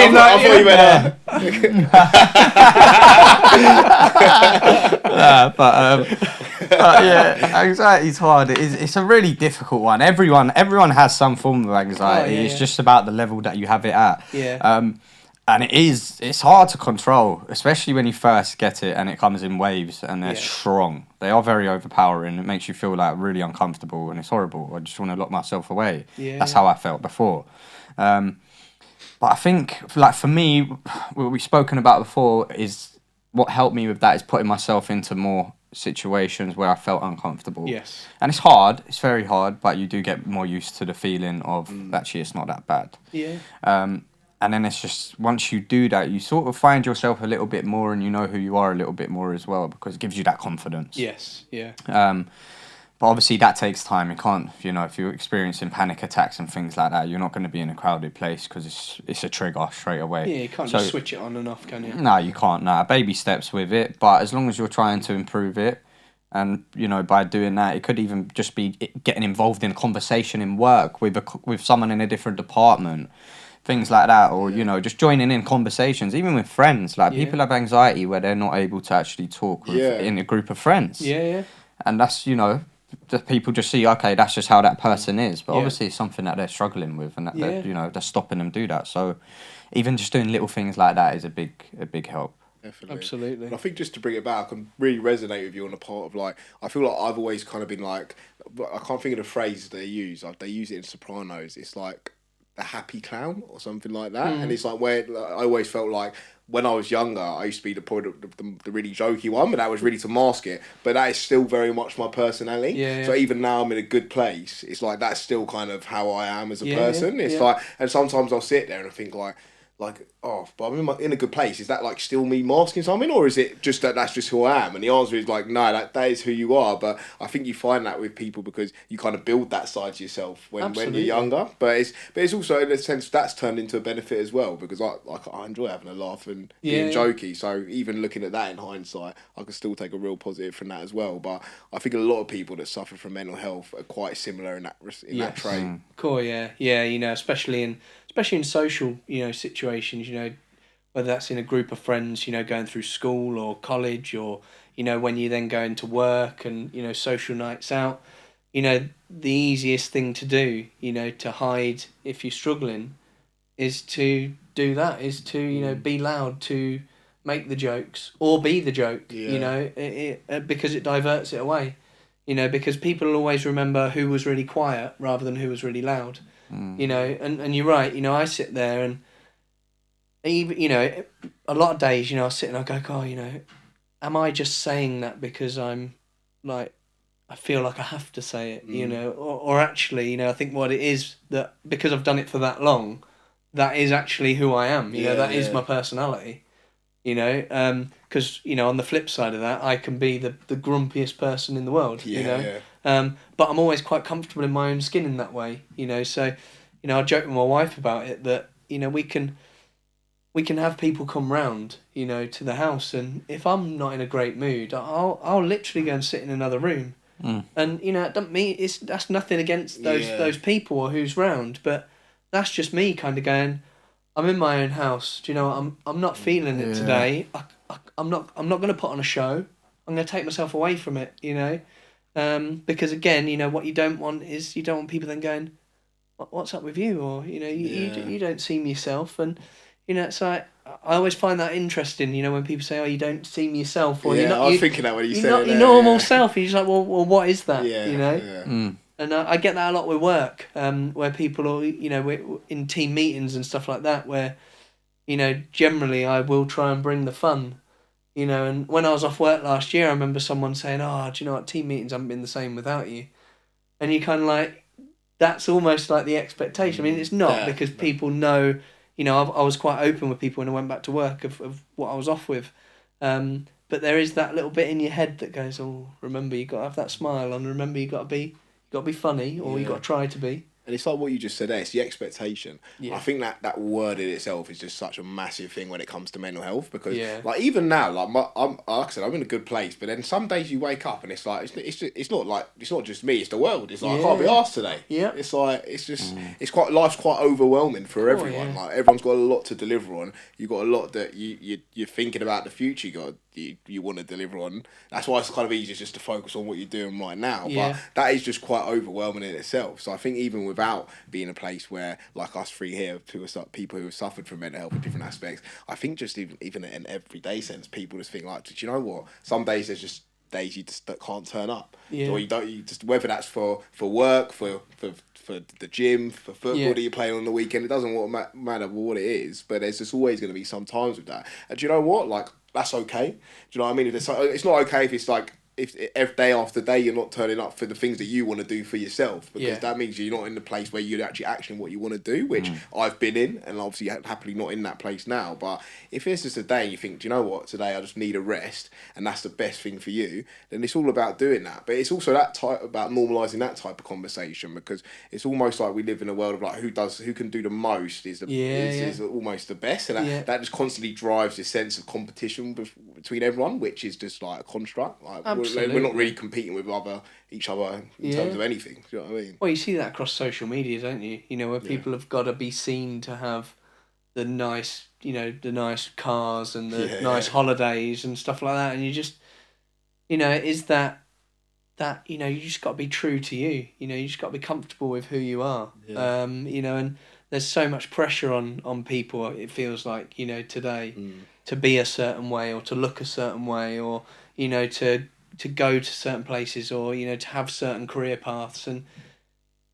But yeah, anxiety's hard. It's a really difficult one. Everyone has some form of anxiety. It's just about the level that you have it at. Yeah. And it's hard to control, especially when you first get it and it comes in waves and they're strong. They are very overpowering. It makes you feel like really uncomfortable and it's horrible. I just want to lock myself away. Yeah. That's how I felt before. But I think, like, for me, what we've spoken about before is what helped me with that is putting myself into more situations where I felt uncomfortable. Yes. And it's hard. It's very hard, but you do get more used to the feeling of actually it's not that bad. Yeah. And then it's just once you do that, you sort of find yourself a little bit more, and you know who you are a little bit more as well, because it gives you that confidence. Yes. Yeah. But obviously that takes time. You can't, if you're experiencing panic attacks and things like that, you're not going to be in a crowded place because it's a trigger straight away. Yeah, you can't just switch it on and off, can you? No, you can't. No, baby steps with it. But as long as you're trying to improve it, and by doing that, it could even just be getting involved in a conversation in work with someone in a different department, things like that, or just joining in conversations, even with friends. Like people have anxiety where they're not able to actually talk in a group of friends. Yeah, yeah. And that's that people just see, okay, that's just how that person is. But obviously it's something that they're struggling with, and that they're stopping them do that. So even just doing little things like that is a big help. Definitely. Absolutely. And I think just to bring it back, I can really resonate with you on the part of like, I feel like I've always kind of been like, I can't think of the phrase they use. Like, they use it in Sopranos. It's like the happy clown or something like that. And it's like where I always felt like when I was younger, I used to be the really jokey one, but that was really to mask it. But that is still very much my personality. Yeah, yeah. So even now I'm in a good place, it's like that's still kind of how I am as a person. It's like, and sometimes I'll sit there and I think like, but I'm in a good place. Is that like still me masking something, or is it just that's just who I am? And the answer is like, no, that is who you are. But I think you find that with people because you kind of build that side to yourself when you're younger. But it's also in a sense that's turned into a benefit as well, because I enjoy having a laugh and being jokey. So even looking at that in hindsight, I can still take a real positive from that as well. But I think a lot of people that suffer from mental health are quite similar in that trait. Cool. Yeah. Yeah. Especially in social, situations, whether that's in a group of friends, going through school or college, or, when you then go into work and, social nights out, the easiest thing to do, to hide if you're struggling is to do that, is to, be loud, to make the jokes or be the joke, because it diverts it away, because people will always remember who was really quiet rather than who was really loud. And you're right, I sit there and even, a lot of days, I sit and I go, God, am I just saying that because I'm like, I feel like I have to say it, or actually, I think what it is that because I've done it for that long, that is actually who I am, that is my personality, because, on the flip side of that, I can be the grumpiest person in the world, but I'm always quite comfortable in my own skin in that way, so, I joke with my wife about it that, we can have people come round, to the house, and if I'm not in a great mood, I'll literally go and sit in another room, and it doesn't mean that's nothing against those people or who's round, but that's just me kind of going, I'm in my own house. Do you know what? I'm not feeling it today. I'm not going to put on a show. I'm going to take myself away from it. Because again, what you don't want is you don't want people then going, what's up with you, or you don't seem yourself, and so I always find that interesting. When people say, oh, you don't seem yourself, or I was thinking that when you said you're not your normal self. You're just like, well, what is that? And I get that a lot with work, where people are, we're in team meetings and stuff like that, where, generally I will try and bring the fun, and when I was off work last year, I remember someone saying, oh, do you know what, team meetings haven't been the same without you. And you kind of like, that's almost like the expectation. I mean, it's not, because people know, I was quite open with people when I went back to work of what I was off with. But there is that little bit in your head that goes, oh, remember, you got to have that smile, and remember, you got to be funny, or you got to try to be. And it's like what you just said there, it's the expectation. Yeah. I think that word in itself is just such a massive thing when it comes to mental health, because like even now, like like I said, I'm in a good place, but then some days you wake up and it's like it's not just me, it's the world. It's like I can't be arsed today. Yeah. It's like life's quite overwhelming for everyone. Like everyone's got a lot to deliver on. You've got a lot that you're thinking about the future. You want to deliver on. That's why it's kind of easy just to focus on what you're doing right now. Yeah. But that is just quite overwhelming in itself. So I think even without being a place where, like us three here, people who have suffered from mental health in different aspects, I think just even in an everyday sense, people just think like, do you know what? Some days there's just days you just can't turn up, Yeah. or you just whether that's for work, for the gym, for football that you're playing on the weekend. It doesn't matter what it is, but there's just always going to be some times with that. And do you know what? Like, that's okay. Do you know what I mean? It's not okay if it's like, if every day after day you're not turning up for the things that you want to do for yourself, because that means you're not in the place where you're actually actioning what you want to do, which I've been in, and obviously happily not in that place now. But if it's just a day and you think, do you know what, today I just need a rest, and that's the best thing for you, then it's all about doing that. But it's also about normalising that type of conversation, because it's almost like we live in a world of like who can do the most is almost the best, and that just constantly drives this sense of competition between everyone, which is just like a construct. Like, we're not really competing with each other in terms of anything. Do you know what I mean? Well, you see that across social media, don't you? You know, where people have got to be seen to have the nice cars and the nice holidays and stuff like that, and you just, you know, is that you know, you just got to be true to you. You know, you just got to be comfortable with who you are. Yeah. You know, and there's so much pressure on people. It feels like, you know, today to be a certain way, or to look a certain way, or, you know, to go to certain places, or, you know, to have certain career paths, and,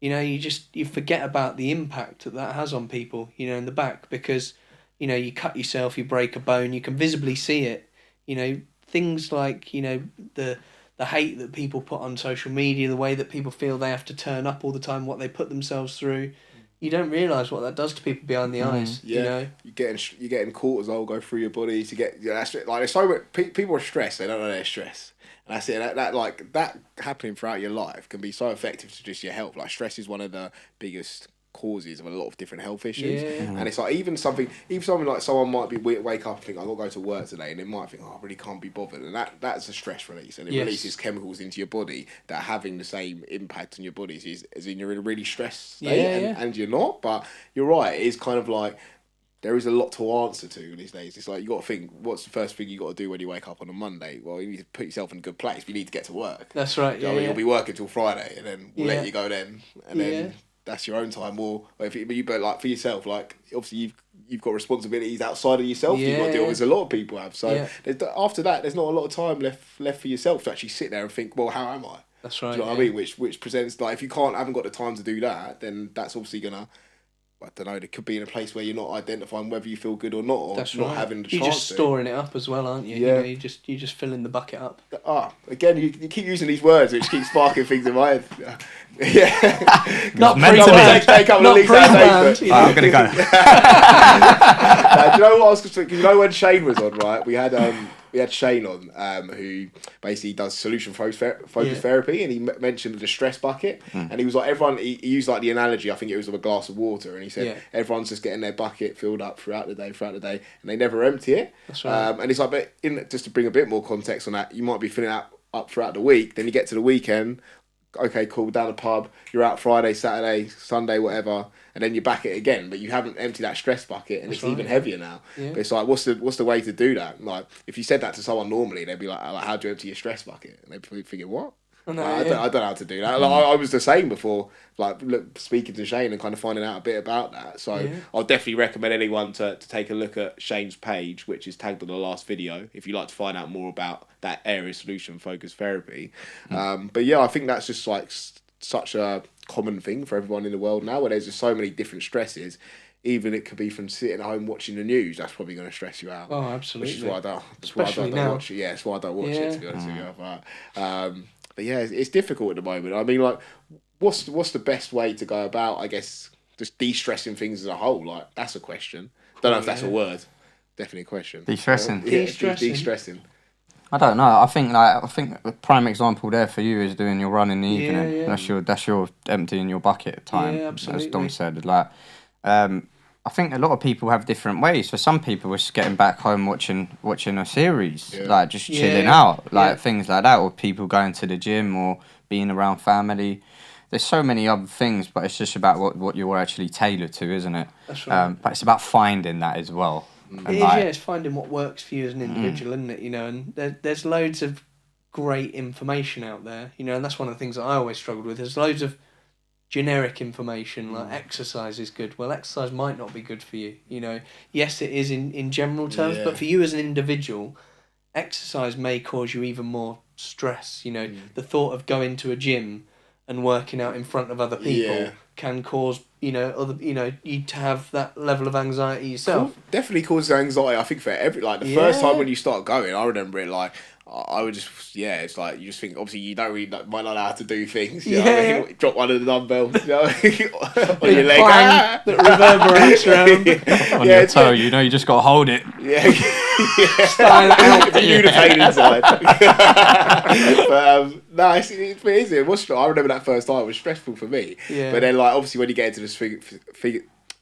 you know, you forget about the impact that has on people, you know, in the back, because, you know, you cut yourself, you break a bone, you can visibly see it. You know, things like, you know, the hate that people put on social media, the way that people feel they have to turn up all the time, what they put themselves through. You don't realise what that does to people behind the eyes. Yeah, you know, you're getting cortisol go through your body to get. Yeah, that's like, there's so much people are stressed. They don't know they're stressed, and that's it. That happening throughout your life can be so effective to just your health. Like, stress is one of the biggest causes of a lot of different health issues. And it's like even something like someone might be wake up and think, I've got to go to work today, and they might think, I really can't be bothered, and that's a stress release, and it releases chemicals into your body that are having the same impact on your body as in you're in a really stressed state, and you're not. But you're right, it is kind of like there is a lot to answer to these days. It's like, you got to think, what's the first thing you got to do when you wake up on a Monday? Well, you need to put yourself in a good place. You need to get to work. That's right. You know what I mean? You'll be working till Friday, and then we'll let you go then, and then that's your own time. Or but like for yourself, like obviously you've got responsibilities outside of yourself. You've got to deal with, as a lot of people have. So after that, there's not a lot of time left for yourself to actually sit there and think, well, how am I? That's right. Do you know what I mean? Which presents, like, if you haven't got the time to do that, then that's obviously gonna, I don't know, it could be in a place where you're not identifying whether you feel good or not, or that's not having the chance. You're just storing it up as well, aren't you? Yeah. You know, you're just filling the bucket up. Again, you keep using these words, which keep sparking things in my head. Not pre-planned. I'm gonna go. Do you know what I was thinking? You know when Shane was on, right? We had Shane on, who basically does solution focus therapy, and he mentioned the stress bucket, and he was like, he used like the analogy, I think it was of a glass of water, and he said everyone's just getting their bucket filled up throughout the day, and they never empty it. That's right. And it's like, but just to bring a bit more context on that, you might be filling it up throughout the week, then you get to the weekend, okay, cool, down the pub, you're out Friday, Saturday, Sunday, whatever, and then you back it again, but you haven't emptied that stress bucket, and it's even heavier now. Yeah. But it's like, what's the way to do that? Like, if you said that to someone normally, they'd be like, how do you empty your stress bucket? And they'd be thinking, what? I don't know how to do that. Like, I was the same before, like, speaking to Shane and kind of finding out a bit about that. So I'll definitely recommend anyone to take a look at Shane's page, which is tagged on the last video, if you'd like to find out more about that area solution focused therapy. But yeah, I think that's just like such a common thing for everyone in the world now, where there's just so many different stresses. Even it could be from sitting at home watching the news. That's probably going to stress you out. Oh, absolutely. Which is why I don't watch it. Yeah, that's why I don't watch it, to be honest with you. But yeah, it's difficult at the moment. I mean, like, what's the best way to go about, I guess, just de-stressing things as a whole? Like, that's a question. Don't know if that's a word. Definitely a question. De-stressing. De-stressing. I don't know. I think the prime example there for you is doing your run in the evening. Yeah. That's your emptying your bucket time. Yeah, absolutely. As Dom said, like, I think a lot of people have different ways. For some people, it's getting back home watching a series, like just chilling out, like things like that, or people going to the gym or being around family. There's so many other things, but it's just about what you're actually tailored to, isn't it? That's right. But it's about finding that as well. It's finding what works for you as an individual, isn't it? You know, and there's loads of great information out there, you know, and that's one of the things that I always struggled with. There's loads of generic information, like exercise is good. Well, exercise might not be good for you, you know. Yes, it is in general terms, but for you as an individual, exercise may cause you even more stress. You know, the thought of going to a gym and working out in front of other people can cause, you know, you to have that level of anxiety yourself. Definitely causes anxiety. I think for the first time when you start going, I remember it like I would just it's like you just think obviously you don't really might not know how to do things. You know what I mean? Drop one of the dumbbells, you know, on your leg, that reverberates around on your toe. You know, you just got to hold it. Style it out. The unipain inside. But no, it's easy. It was stressful. I remember that first time. It was stressful for me. Yeah. But then, like, obviously, when you get into the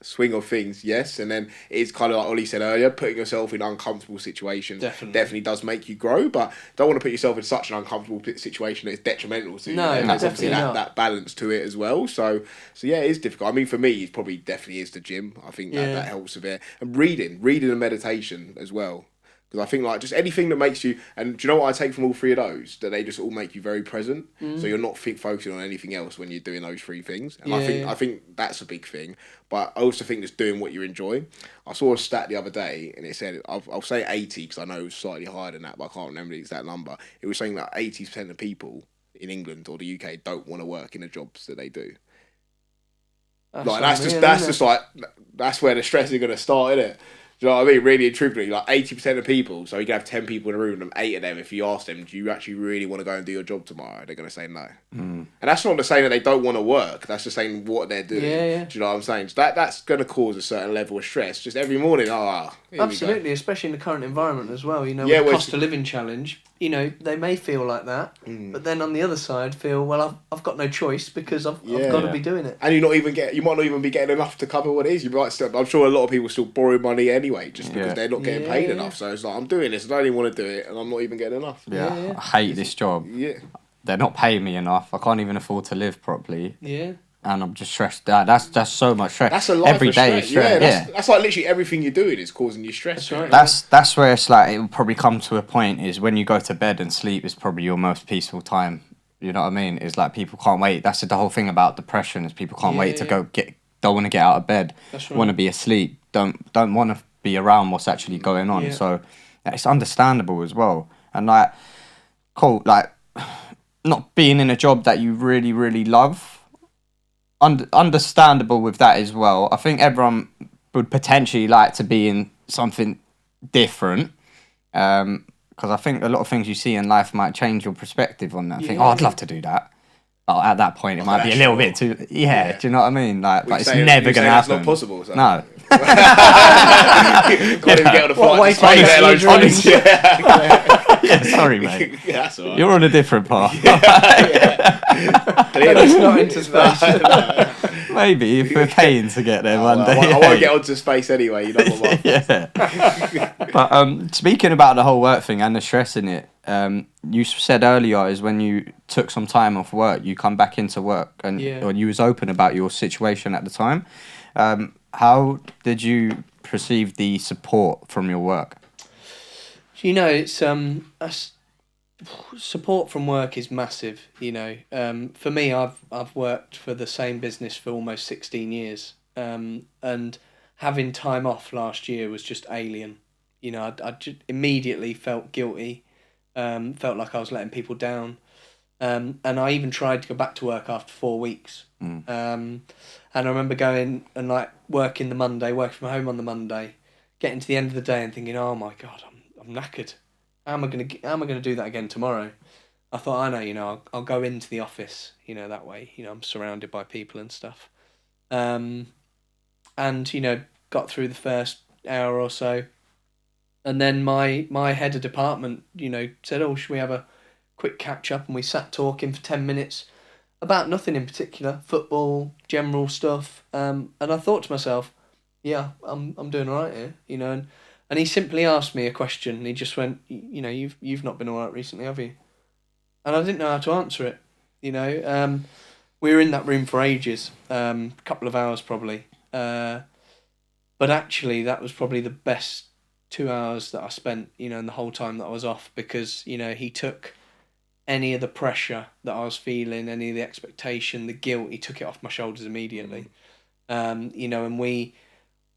swing of things, yes, and then it's kind of like Ollie said earlier, putting yourself in uncomfortable situations definitely does make you grow, but don't want to put yourself in such an uncomfortable situation that it's detrimental to you. No, there's obviously that balance to it as well. So yeah, it is difficult. I mean, for me, it probably definitely is the gym. I think that helps a bit, and reading and meditation as well. Because I think like just anything that makes you, and do you know what I take from all three of those? That they just all make you very present. So you're not focusing on anything else when you're doing those three things. And I think that's a big thing. But I also think just doing what you enjoy. I saw a stat the other day, and it said I'll say 80 because I know it was slightly higher than that, but I can't remember the exact number. It was saying that 80% of people in England or the UK don't want to work in the jobs that they do. That's where the stress is going to start, isn't it? Do you know what I mean? Really and truthfully, like 80% of people, so you can have 10 people in a room, and 8 of them, if you ask them, do you actually really want to go and do your job tomorrow? They're going to say no. And that's not to say that they don't want to work. That's just saying what they're doing. Yeah. Do you know what I'm saying? So that's going to cause a certain level of stress. Just every morning, absolutely, especially in the current environment as well. You know, with the cost of living challenge, you know, they may feel like that, but then on the other side feel, well, I've got no choice because I've got to be doing it. And you might not even be getting enough to cover what it is. You might still, I'm sure a lot of people still borrow money anyway, just because they're not getting paid enough. So it's like, I'm doing this, I don't even want to do it, and I'm not even getting enough. I hate this job. They're not paying me enough. I can't even afford to live properly. And I'm just stressed out. That's so much stress. That's a life every of day stress. Stress. That's like literally everything you're doing is causing you stress. That's right. That's where it's like it will probably come to a point is when you go to bed and sleep is probably your most peaceful time. You know what I mean? It's like people can't wait. That's the whole thing about depression is people can't wait to don't want to get out of bed. That's right. Want to be asleep. Don't want to be around what's actually going on. So it's understandable as well. And like not being in a job that you really, really love. Understandable with that as well. I think everyone would potentially like to be in something different, because I think a lot of things you see in life might change your perspective on that. I think, I'd love to do that. But at that point, it might be a little bit too. Yeah, do you know what I mean? Like it's never going to happen. It's not possible. So. No. Can't even get on a flight to Spain, sorry, mate. That's all right. You're on a different path. It's not into space. Maybe if we're paying to get there one day. I won't get onto space anyway. You know what But speaking about the whole work thing and the stress in it, you said earlier is when you took some time off work, you come back into work, and or you was open about your situation at the time. How did you perceive the support from your work? You know, it's support from work is massive. You know, for me, I've worked for the same business for almost 16 years, and having time off last year was just alien. You know, I just immediately felt guilty, felt like I was letting people down, and I even tried to go back to work after 4 weeks. And I remember going and like working from home on the Monday, getting to the end of the day and thinking, oh my God, I'm knackered. How am I gonna do that again tomorrow? I thought, I know, you know, I'll go into the office, you know, that way, you know, I'm surrounded by people and stuff. And, you know, got through the first hour or so. And then my head of department, you know, said, oh, should we have a quick catch up? And we sat talking for 10 minutes about nothing in particular, football, general stuff. And I thought to myself, yeah, I'm doing all right here, you know. And he simply asked me a question, and he just went, you know, you've not been all right recently, have you? And I didn't know how to answer it, you know. We were in that room for ages, a couple of hours probably. But actually, that was probably the best 2 hours that I spent, you know, in the whole time that I was off, because, you know, he took any of the pressure that I was feeling, any of the expectation, the guilt, he took it off my shoulders immediately. You know, and we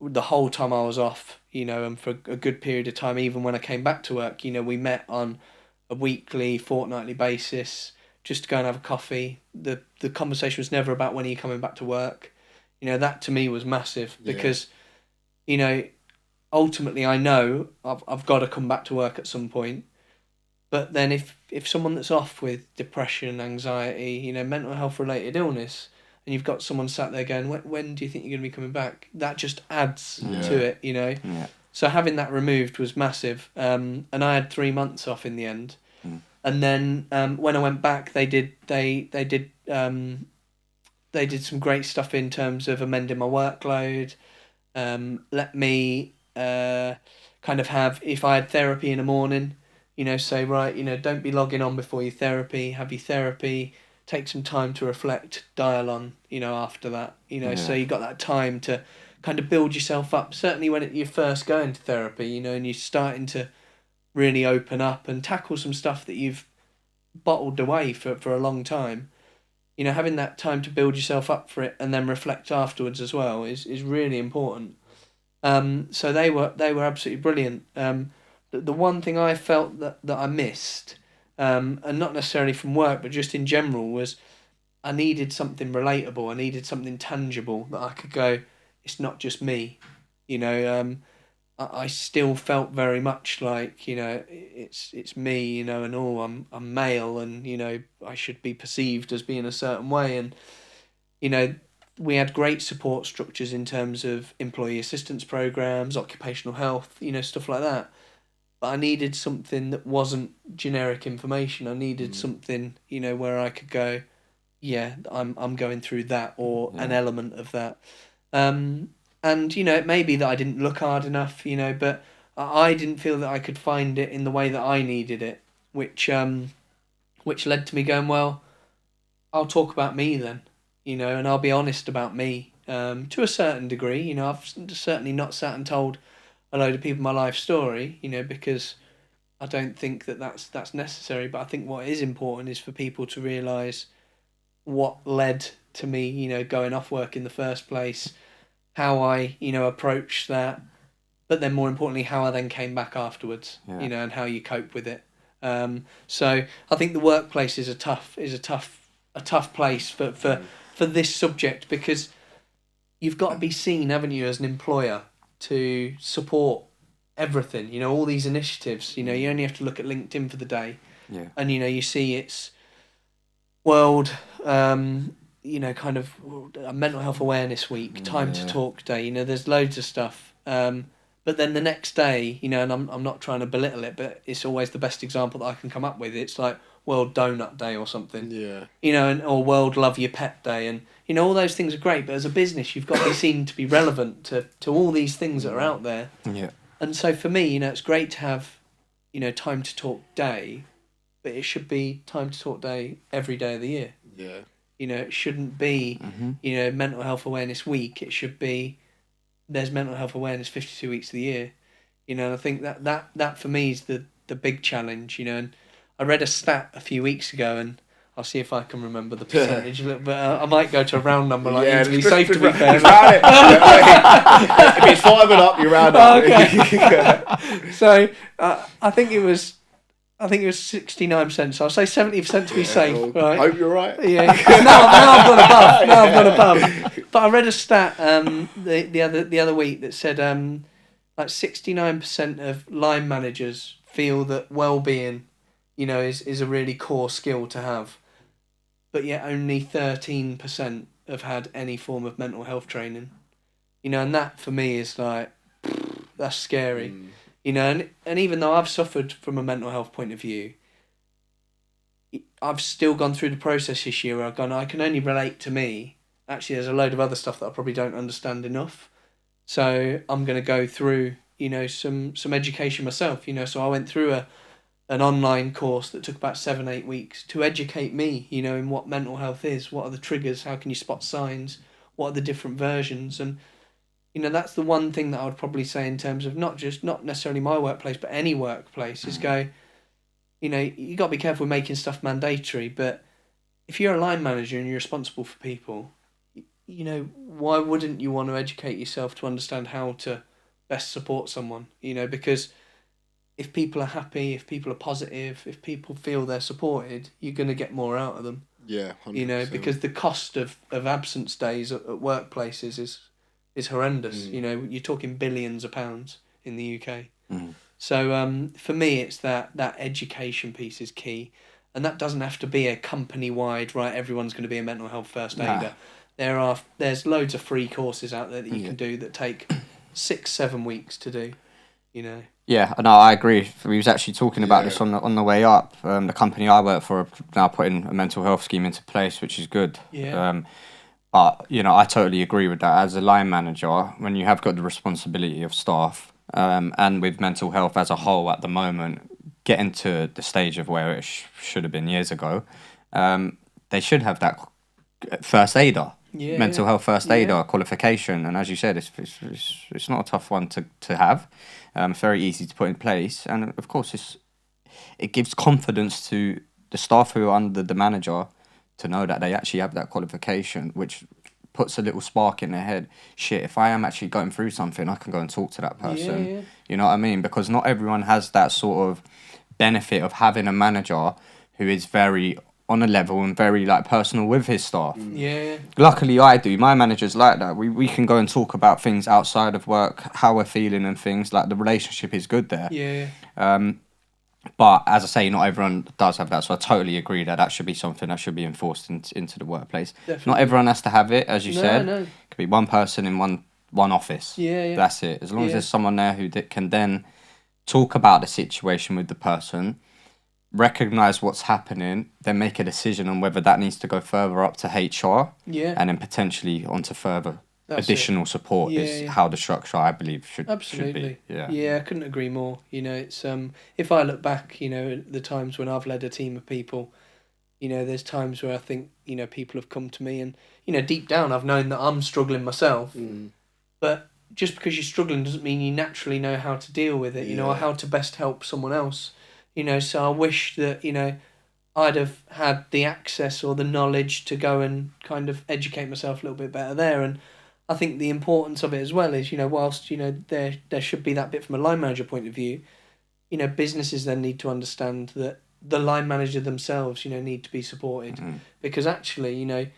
the whole time I was off, and for a good period of time, even when I came back to work, we met on a weekly, fortnightly basis just to go and have a coffee. The conversation was never about when are you coming back to work. That to me was massive because, ultimately I know I've got to come back to work at some point. But then if someone that's off with depression, anxiety, mental health related illness, and you've got someone sat there going, when do you think you're going to be coming back? That just adds to it, Yeah. So having that removed was massive. And I had 3 months off in the end. And then when I went back, they did some great stuff in terms of amending my workload. Let me kind of have, if I had therapy in the morning, say, right, don't be logging on before your therapy, have your therapy, take some time to reflect, dial on, after that, so you got that time to kind of build yourself up. Certainly when you're first going to therapy, and you're starting to really open up and tackle some stuff that you've bottled away for a long time, having that time to build yourself up for it and then reflect afterwards as well is really important. So they were absolutely brilliant. The one thing I felt that I missed, and not necessarily from work, but just in general, was I needed something relatable. I needed something tangible that I could go, it's not just me. I still felt very much like, it's me, and I'm male, and I should be perceived as being a certain way, and we had great support structures in terms of employee assistance programs, occupational health, stuff like that. But I needed something that wasn't generic information. I needed something, where I could go, yeah, I'm going through that, or an element of that. And it may be that I didn't look hard enough, but I didn't feel that I could find it in the way that I needed it, which led to me going, well, I'll talk about me then, and I'll be honest about me, to a certain degree. I've certainly not sat and told a load of people my life story, because I don't think that that's necessary. But I think what is important is for people to realise what led to me, going off work in the first place, how I, approached that, but then more importantly, how I then came back afterwards, and how you cope with it. So I think the workplace is a tough place for this subject, because you've got to be seen, haven't you, as an employer to support everything, all these initiatives. You only have to look at LinkedIn for the day, and you see it's World kind of a mental health awareness week, time to talk day, there's loads of stuff, but then the next day, and I'm not trying to belittle it, but it's always the best example that I can come up with. It's like World Donut Day or something, or World Love Your Pet Day, and all those things are great, but as a business you've got to be seen to be relevant to all these things that are out there. And so for me, it's great to have time to talk day, but it should be time to talk day every day of the year. It shouldn't be mental health awareness week. It should be there's mental health awareness 52 weeks of the year. And I think that for me is the big challenge. And I read a stat a few weeks ago, and I'll see if I can remember the percentage of it, but I might go to a round number, to be safe, to be fair. If it's 5 and up, you round up. Okay. So I think it was 69%, so I'll say 70% to be safe. Right? Hope you're right. Yeah, now I've gone above. But I read a stat the other week that said like 69% of line managers feel that well-being, is a really core skill to have, but yet only 13% have had any form of mental health training. And that for me is like, that's scary. And even though I've suffered from a mental health point of view, I've still gone through the process this year where I've gone, I can only relate to me. Actually, there's a load of other stuff that I probably don't understand enough. So I'm going to go through, some education myself. So I went through an online course that took about 7-8 weeks to educate me, in what mental health is, what are the triggers, how can you spot signs, what are the different versions. And that's the one thing that I would probably say in terms of not necessarily my workplace, but any workplace, is go, you got to be careful with making stuff mandatory. But if you're a line manager and you're responsible for people, why wouldn't you want to educate yourself to understand how to best support someone? Because if people are happy, if people are positive, if people feel they're supported, you're going to get more out of them. Yeah, 100%. Because the cost of absence days at workplaces is horrendous. You're talking billions of pounds in the UK. So for me, it's that education piece is key, and that doesn't have to be a company wide. Right, everyone's going to be a mental health first aider. There's loads of free courses out there that you can do that take 6-7 weeks to do. Yeah, no, I agree. We was actually talking about this on the way up. The company I work for are now putting a mental health scheme into place, which is good. Yeah. But I totally agree with that. As a line manager, when you have got the responsibility of staff, and with mental health as a whole at the moment, getting to the stage of where it should have been years ago, they should have that first aider. Mental health first aider qualification, and as you said, it's not a tough one to have. It's very easy to put in place, and of course, it gives confidence to the staff who are under the manager to know that they actually have that qualification, which puts a little spark in their head. Shit, if I am actually going through something, I can go and talk to that person. Yeah. You know what I mean? Because not everyone has that sort of benefit of having a manager who is very on a level and very personal with his staff. Yeah. Luckily I do. My manager's like that. We can go and talk about things outside of work, how we're feeling and things. The relationship is good there. Yeah. But as I say, not everyone does have that. So I totally agree that should be something that should be enforced into the workplace. Definitely. Not everyone has to have it, as you said. No. It could be one person in one office. Yeah. That's it. As long as there's someone there who can then talk about the situation with the person, recognise what's happening, then make a decision on whether that needs to go further up to HR, and then potentially onto further additional support is how the structure, I believe, should be. Yeah, I couldn't agree more. It's if I look back, at the times when I've led a team of people, there's times where I think, people have come to me and, deep down I've known that I'm struggling myself, but just because you're struggling doesn't mean you naturally know how to deal with it, or how to best help someone else. So I wish that, I'd have had the access or the knowledge to go and kind of educate myself a little bit better there. And I think the importance of it as well is, whilst, there should be that bit from a line manager point of view, businesses then need to understand that the line manager themselves, need to be supported. Because actually,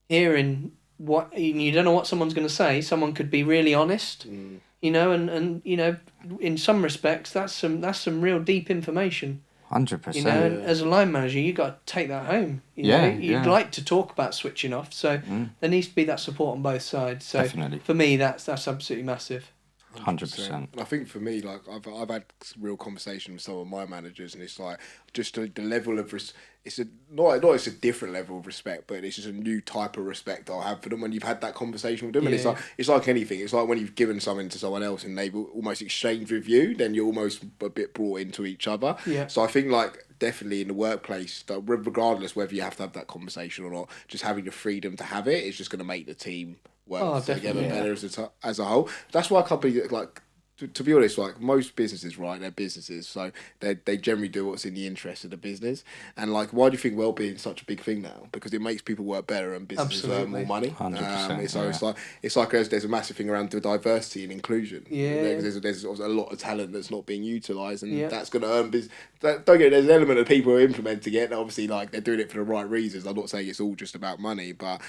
hearing what, you don't know what someone's going to say, someone could be really honest. And in some respects, that's some real deep information. 100%. And as a line manager, you got to take that home. You'd like to talk about switching off, so there needs to be that support on both sides. So definitely. For me, that's absolutely massive. 100%. I think for me, I've had real conversation with some of my managers, and it's just the level of it's a different level of respect, but it's just a new type of respect I'll have for them when you've had that conversation with them. And it's like anything. It's like when you've given something to someone else and they've almost exchanged with you, then you're almost a bit brought into each other. So I think definitely in the workplace, regardless whether you have to have that conversation or not, just having the freedom to have it is just going to make the team work together better as a whole. That's why companies to be honest, most businesses, right, they're businesses, so they generally do what's in the interest of the business. And why do you think well-being is such a big thing now? Because it makes people work better and businesses earn more money. 100%. It's like there's a massive thing around diversity and inclusion. Because there's a lot of talent that's not being utilised, and that's going to earn business. Don't get there's an element of people who are implementing it. And obviously, they're doing it for the right reasons. I'm not saying it's all just about money, but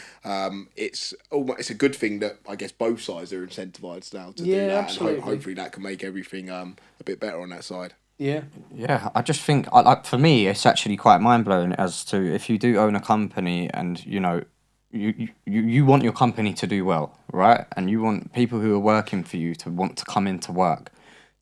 it's a good thing that I guess both sides are incentivised now to do that. Absolutely. And hopefully that can make everything a bit better on that side. Yeah, I just think for me it's actually quite mind blowing as to if you do own a company and you want your company to do well, right? And you want people who are working for you to want to come into work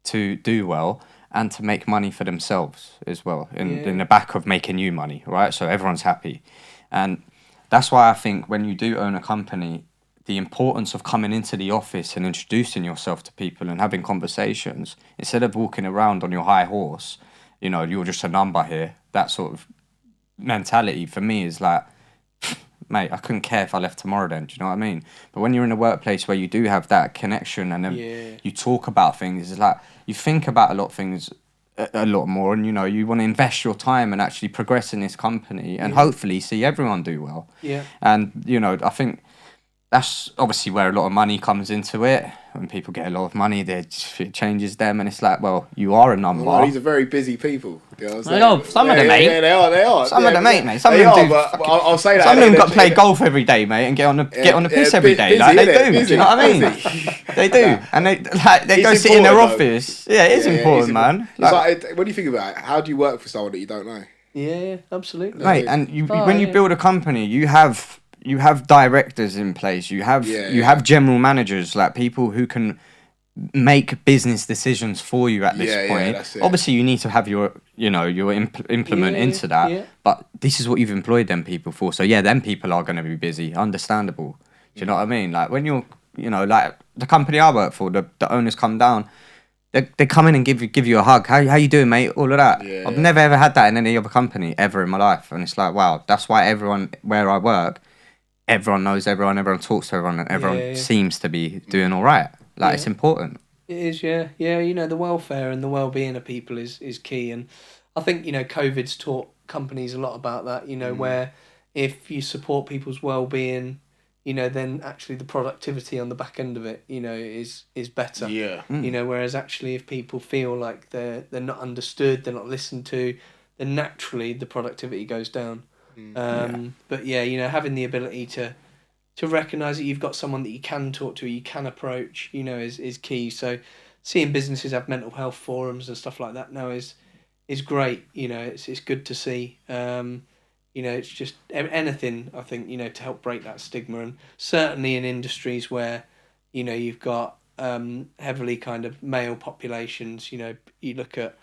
to do well and to make money for themselves as well in the back of making you money, right? So everyone's happy. And that's why I think when you do own a company, the importance of coming into the office and introducing yourself to people and having conversations, instead of walking around on your high horse, you're just a number here, that sort of mentality for me is mate, I couldn't care if I left tomorrow then, do you know what I mean? But when you're in a workplace where you do have that connection and then you talk about things, it's you think about a lot of things a lot more, and you want to invest your time and actually progress in this company and hopefully see everyone do well. And I think that's obviously where a lot of money comes into it. When people get a lot of money, it changes them, and it's like, well, you are a number. Well, these are very busy people. You know what I'm saying? know, some of them ain't. Yeah, they are. Some of them ain't, mate. Some They of them are, do. but I'll say that. Some of them got to play golf every day, mate, and get on the piss every day. busy, Like they innit? do. Busy, Do you know what I mean? busy. They do, and they It's go sit in their important, though. office. Yeah, it is important, man. It's like, when you think about it, how do you work for someone that you don't know? Yeah, absolutely. Mate, and when you build a company, you have directors in place. You have general managers, like people who can make business decisions for you at this point. That's it. Obviously, you need to have your implement into that. Yeah. But this is what you've employed them people for. So yeah, them people are going to be busy. Understandable. Do you know what I mean? Like when you're, like the company I work for, the owners come down. They come in and give you a hug. How you doing, mate? All of that. Yeah, I've never ever had that in any other company ever in my life, and it's like, wow, that's why everyone where I work, everyone knows everyone, everyone talks to everyone, and everyone seems to be doing all right. Like it's important. It is, yeah. The welfare and the well-being of people is key, and I think COVID's taught companies a lot about that. Where if you support people's well-being, then actually the productivity on the back end of it, is better. Yeah. Whereas actually if people feel like they're not understood, they're not listened to, then naturally the productivity goes down. But having the ability to recognise that you've got someone that you can talk to, you can approach, is key. So seeing businesses have mental health forums and stuff like that now is great. It's good to see. It's just anything, I think, to help break that stigma, and certainly in industries where, you've got heavily kind of male populations. You look at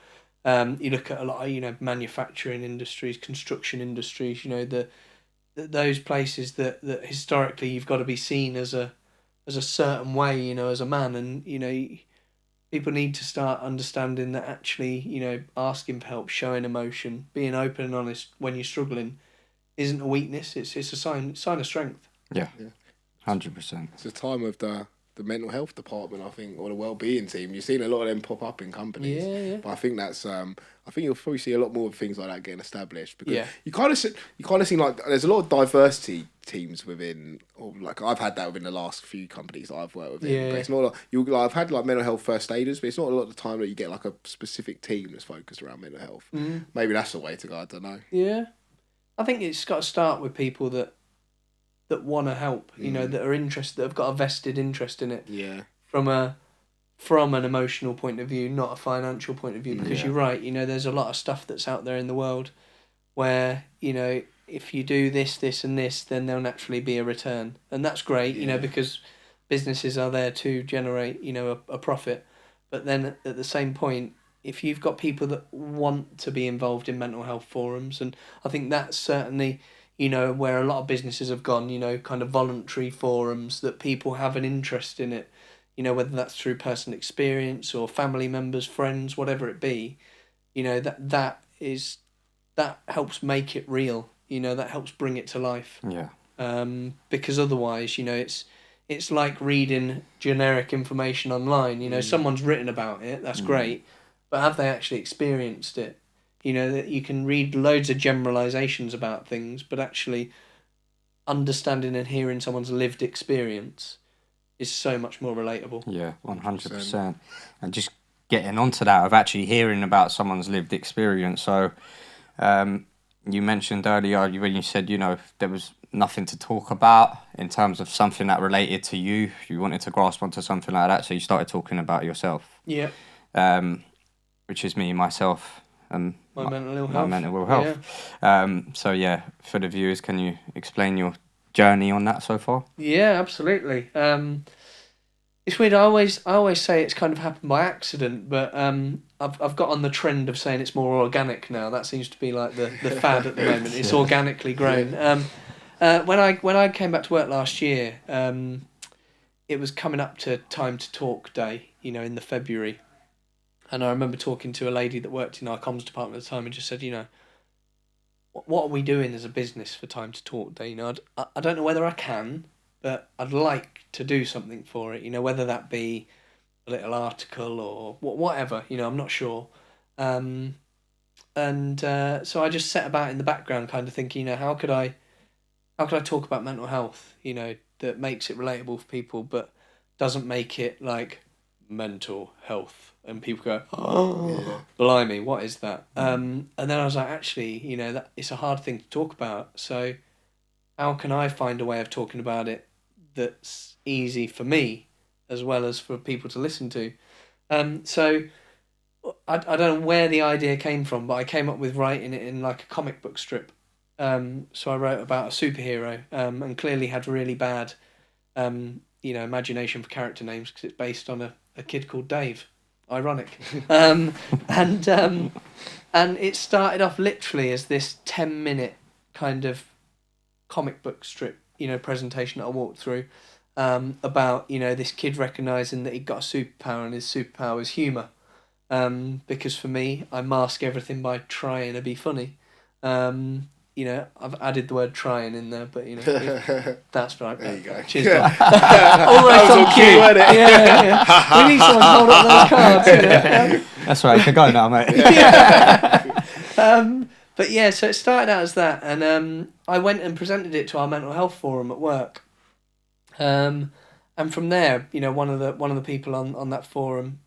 a lot of manufacturing industries, construction industries. Those places that historically you've got to be seen as a certain way, as a man, and people need to start understanding that actually, asking for help, showing emotion, being open and honest when you're struggling, isn't a weakness. It's a sign of strength. Yeah, 100%. It's a time of the mental health department, I think, or the well-being team. You've seen a lot of them pop up in companies. Yeah. But I think that's I think you'll probably see a lot more of things like that getting established, because you kind of see like there's a lot of diversity teams within, or like I've had that within the last few companies that I've worked with. Yeah. But it's not like I've had like mental health first aiders, but it's not a lot of the time that you get like a specific team that's focused around mental health. Maybe that's the way to go. I don't know. Yeah, I think it's got to start with people that want to help. That are interested, that have got a vested interest in it. Yeah. From an emotional point of view, not a financial point of view, because you're right, there's a lot of stuff that's out there in the world where, if you do this, this and this, then there'll naturally be a return. And that's great, because businesses are there to generate, a profit. But then at the same point, if you've got people that want to be involved in mental health forums, and I think that's certainly, where a lot of businesses have gone, kind of voluntary forums that people have an interest in it. Whether that's through personal experience or family members, friends, whatever it be, that helps make it real. That helps bring it to life. Yeah. Because otherwise, it's like reading generic information online. Someone's written about it, that's great, but have they actually experienced it? That you can read loads of generalizations about things, but actually understanding and hearing someone's lived experience is so much more relatable. Yeah, 100%. And just getting onto that of actually hearing about someone's lived experience. So, you mentioned earlier when you said, there was nothing to talk about in terms of something that related to you. You wanted to grasp onto something like that, so you started talking about yourself. Yeah. Which is me, myself, and my mental ill health. My mental ill health. Yeah. So yeah, for the viewers, can you explain your journey on that so far? Yeah, absolutely. It's weird. I always say it's kind of happened by accident, but I've got on the trend of saying it's more organic now. That seems to be like the fad at the moment. It's organically grown. When I came back to work last year, it was coming up to Time to Talk Day, in the February, and I remember talking to a lady that worked in our comms department at the time and just said, what are we doing as a business for Time to Talk Day? I don't know whether I can, but I'd like to do something for it, whether that be a little article or whatever, I'm not sure. So I just set about in the background kind of thinking, how could I talk about mental health, that makes it relatable for people, but doesn't make it like mental health. And people go, oh, blimey, what is that? And then I was like, actually, you know, that it's a hard thing to talk about. So how can I find a way of talking about it that's easy for me as well as for people to listen to? So I don't know where the idea came from, but I came up with writing it in like a comic book strip. So I wrote about a superhero, and clearly had really bad, imagination for character names because it's based on a kid called Dave. Ironic. And it started off literally as this 10-minute kind of comic book strip, presentation that I walked through, about, this kid recognising that he'd got a superpower, and his superpower is humour. Because for me, I mask everything by trying to be funny. I've added the word trying in there, but that's right. There you go. Cheers. Almost on cue, wasn't it? Yeah. We need someone to hold up those cards. That's right. You can go now, mate. But yeah, so it started out as that, and I went and presented it to our mental health forum at work. And from there, one of the people on that forum,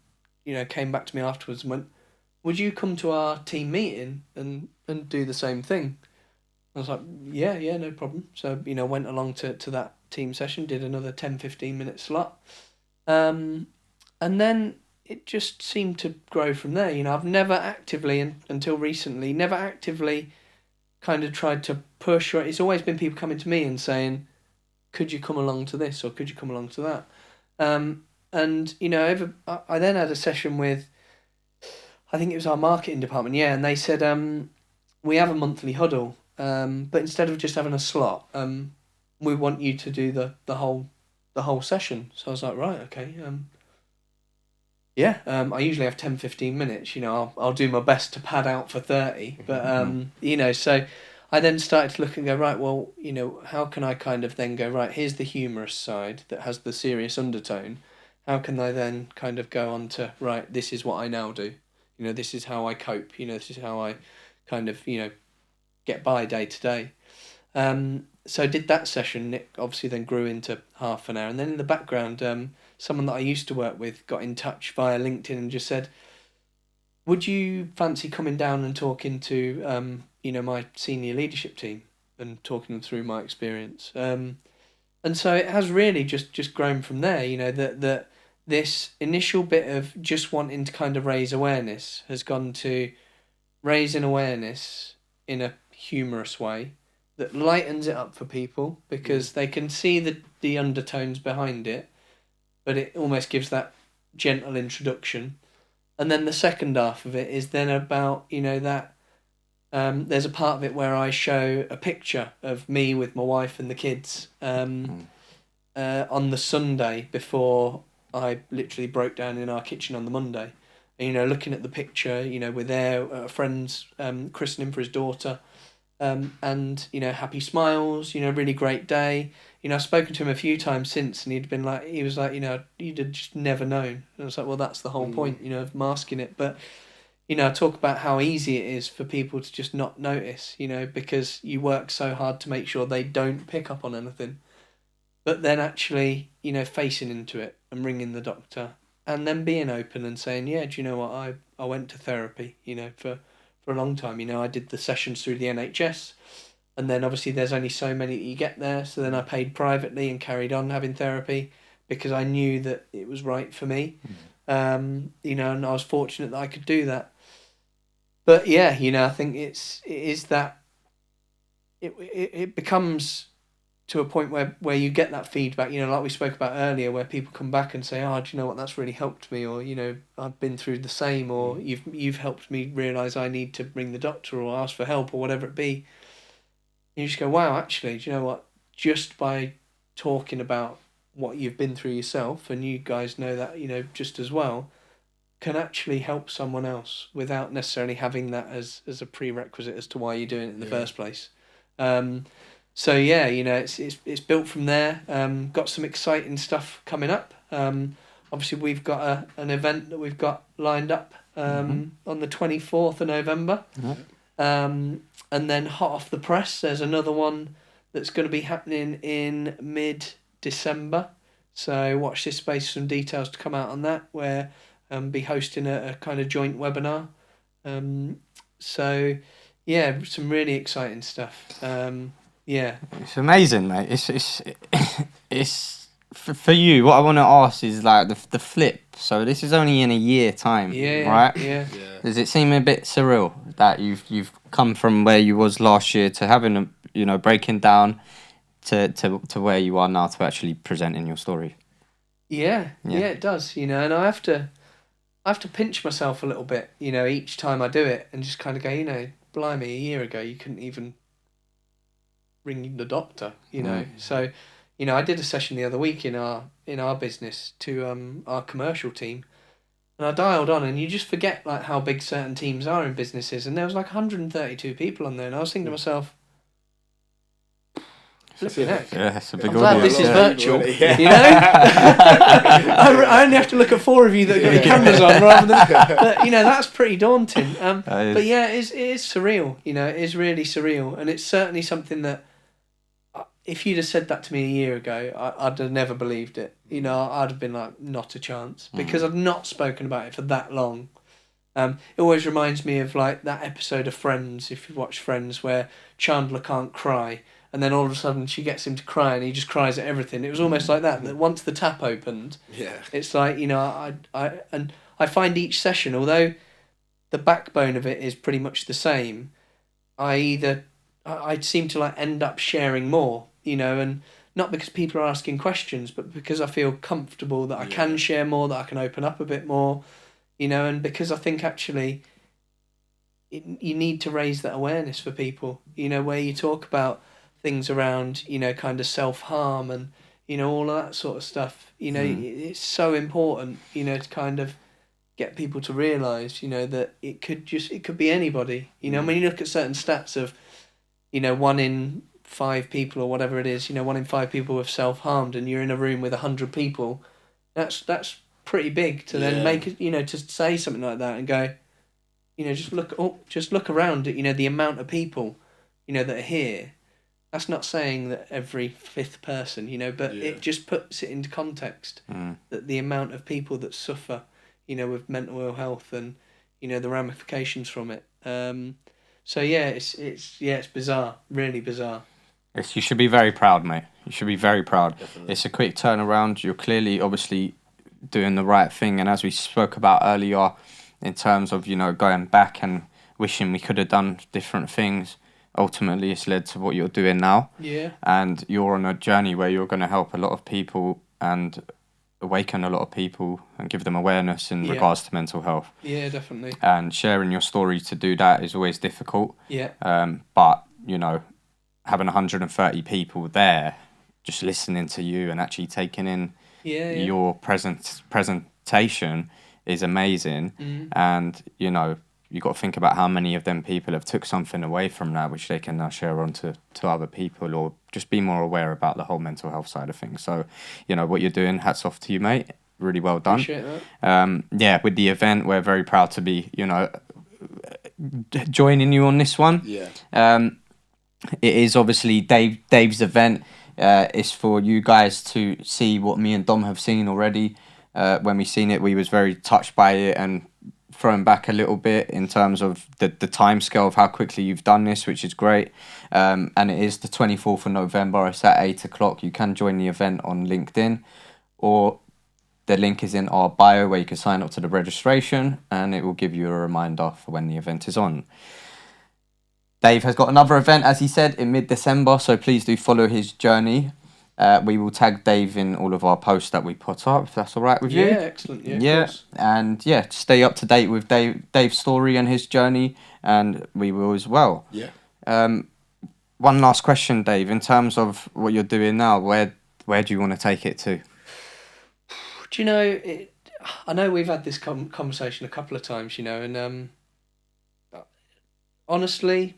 came back to me afterwards and went, "Would you come to our team meeting and do the same thing?" I was like, yeah, no problem. So, went along to that team session, did another 10-15 minute slot. And then it just seemed to grow from there. I've never actively, until recently, kind of tried to push. Or it's always been people coming to me and saying, could you come along to this or could you come along to that? And, I then had a session with, I think it was our marketing department, and they said, we have a monthly huddle. But instead of just having a slot, we want you to do the whole session. So I was like, right, okay. I usually have 10-15 minutes. I'll do my best to pad out for 30. But so I then started to look and go, right, well, how can I kind of then go, right, here's the humorous side that has the serious undertone. How can I then kind of go on to, right, this is what I now do. This is how I cope. This is how I kind of, get by day to day. So I did that session. It obviously then grew into half an hour. And then in the background, someone that I used to work with got in touch via LinkedIn and just said, would you fancy coming down and talking to, my senior leadership team and talking them through my experience? And so it has really just grown from there, that this initial bit of just wanting to kind of raise awareness has gone to raising awareness in a humorous way that lightens it up for people because they can see the undertones behind it, but it almost gives that gentle introduction. And then the second half of it is then about, that there's a part of it where I show a picture of me with my wife and the kids on the Sunday before I literally broke down in our kitchen on the Monday. And, looking at the picture, we're there, a friend's christening for his daughter. And happy smiles, really great day. I've spoken to him a few times since, and he was like, you'd have just never known. And I was like, well, that's the whole point, of masking it. But, I talk about how easy it is for people to just not notice, because you work so hard to make sure they don't pick up on anything. But then actually, facing into it and ringing the doctor and then being open and saying, yeah, do you know what, I went to therapy, for a long time. I did the sessions through the NHS, and then obviously there's only so many that you get there, so then I paid privately and carried on having therapy because I knew that it was right for me. And I was fortunate that I could do that. But yeah, I think it becomes to a point where you get that feedback, like we spoke about earlier, where people come back and say, oh, do you know what, that's really helped me, or, I've been through the same, or you've helped me realise I need to ring the doctor or ask for help or whatever it be. And you just go, wow, actually, do you know what, just by talking about what you've been through yourself, and you guys know that, just as well, can actually help someone else without necessarily having that as a prerequisite as to why you're doing it in the first place. So yeah, it's built from there. Got some exciting stuff coming up. Obviously, we've got an event that we've got lined up on the 24th of November. And then hot off the press, there's another one that's going to be happening in mid December. So watch this space for some details to come out on that, where be hosting a kind of joint webinar. So yeah, some really exciting stuff. Yeah. It's amazing, mate. It's for you. What I want to ask is like the flip. So this is only in a year time, right? Yeah. Does it seem a bit surreal that you've come from where you was last year to having a breaking down to where you are now to actually presenting your story? Yeah, it does. And I have to pinch myself a little bit, each time I do it, and just kind of go, blimey, a year ago you couldn't even ring the doctor, So, I did a session the other week in our business to our commercial team, and I dialed on, and you just forget like how big certain teams are in businesses, and there was like 132 people on there, and I was thinking to myself, flipping heck. Yeah, it's a big I'm glad audience. this is Yeah. virtual, Yeah. I only have to look at 4 of you that got your cameras on rather than... But, that's pretty daunting. But yeah, it is surreal, it is really surreal. And it's certainly something that, if you'd have said that to me a year ago, I'd have never believed it. I'd have been like, not a chance. Because I've not spoken about it for that long. It always reminds me of like that episode of Friends, if you've watched Friends, where Chandler can't cry. And then all of a sudden she gets him to cry and he just cries at everything. It was almost like that once the tap opened, it's like, I find each session, although the backbone of it is pretty much the same, I seem to like end up sharing more, and not because people are asking questions, but because I feel comfortable that I can share more, that I can open up a bit more, and because I think actually you need to raise that awareness for people, where you talk about things around, kind of self-harm and, all of that sort of stuff. It's so important, to kind of get people to realise, that it could be anybody. When you look at certain stats of, 1 in 5 people or whatever it is, 1 in 5 people have self-harmed, and you're in a room with 100 people, that's pretty big to then make it, to say something like that and go, just look around at, the amount of people, that are here. That's not saying that every 5th person, but it just puts it into context that the amount of people that suffer, with mental ill health and, the ramifications from it. So yeah, it's bizarre, really bizarre. You should be very proud, mate. You should be very proud. Definitely. It's a quick turnaround. You're clearly, obviously, doing the right thing. And as we spoke about earlier, in terms of, going back and wishing we could have done different things, ultimately it's led to what you're doing now. Yeah. And you're on a journey where you're going to help a lot of people and awaken a lot of people and give them awareness in regards to mental health. Yeah, definitely. And sharing your story to do that is always difficult. Yeah. But, having 130 people there just listening to you and actually taking in your presentation is amazing. And, you got to think about how many of them people have took something away from that, which they can now share on to other people, or just be more aware about the whole mental health side of things. So, what you're doing, hats off to you, mate. Really well done. Appreciate that. With the event, we're very proud to be, joining you on this one. Yeah. It is obviously Dave's event. It's for you guys to see what me and Dom have seen already. When we seen it, we was very touched by it and thrown back a little bit in terms of the time scale of how quickly you've done this, which is great. And it is the 24th of November. It's at 8 o'clock. You can join the event on LinkedIn, or the link is in our bio where you can sign up to the registration and it will give you a reminder for when the event is on. Dave has got another event, as he said, in mid-December, so please do follow his journey. We will tag Dave in all of our posts that we put up, if that's all right with you. Yeah, excellent. Yeah, of course. And stay up to date with Dave's story and his journey, and we will as well. Yeah. One last question, Dave. In terms of what you're doing now, where do you want to take it to? Do you know, I know we've had this conversation a couple of times, and honestly,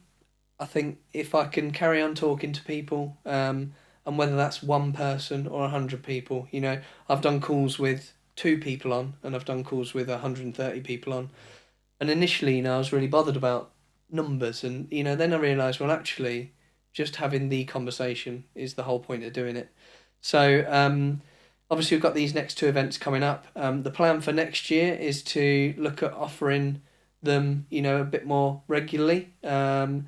I think if I can carry on talking to people, and whether that's one person or 100 people, I've done calls with 2 people on, and I've done calls with 130 people on. And initially, I was really bothered about numbers, and then I realised, well, actually, just having the conversation is the whole point of doing it. So obviously we've got these next 2 events coming up. The plan for next year is to look at offering them, a bit more regularly. That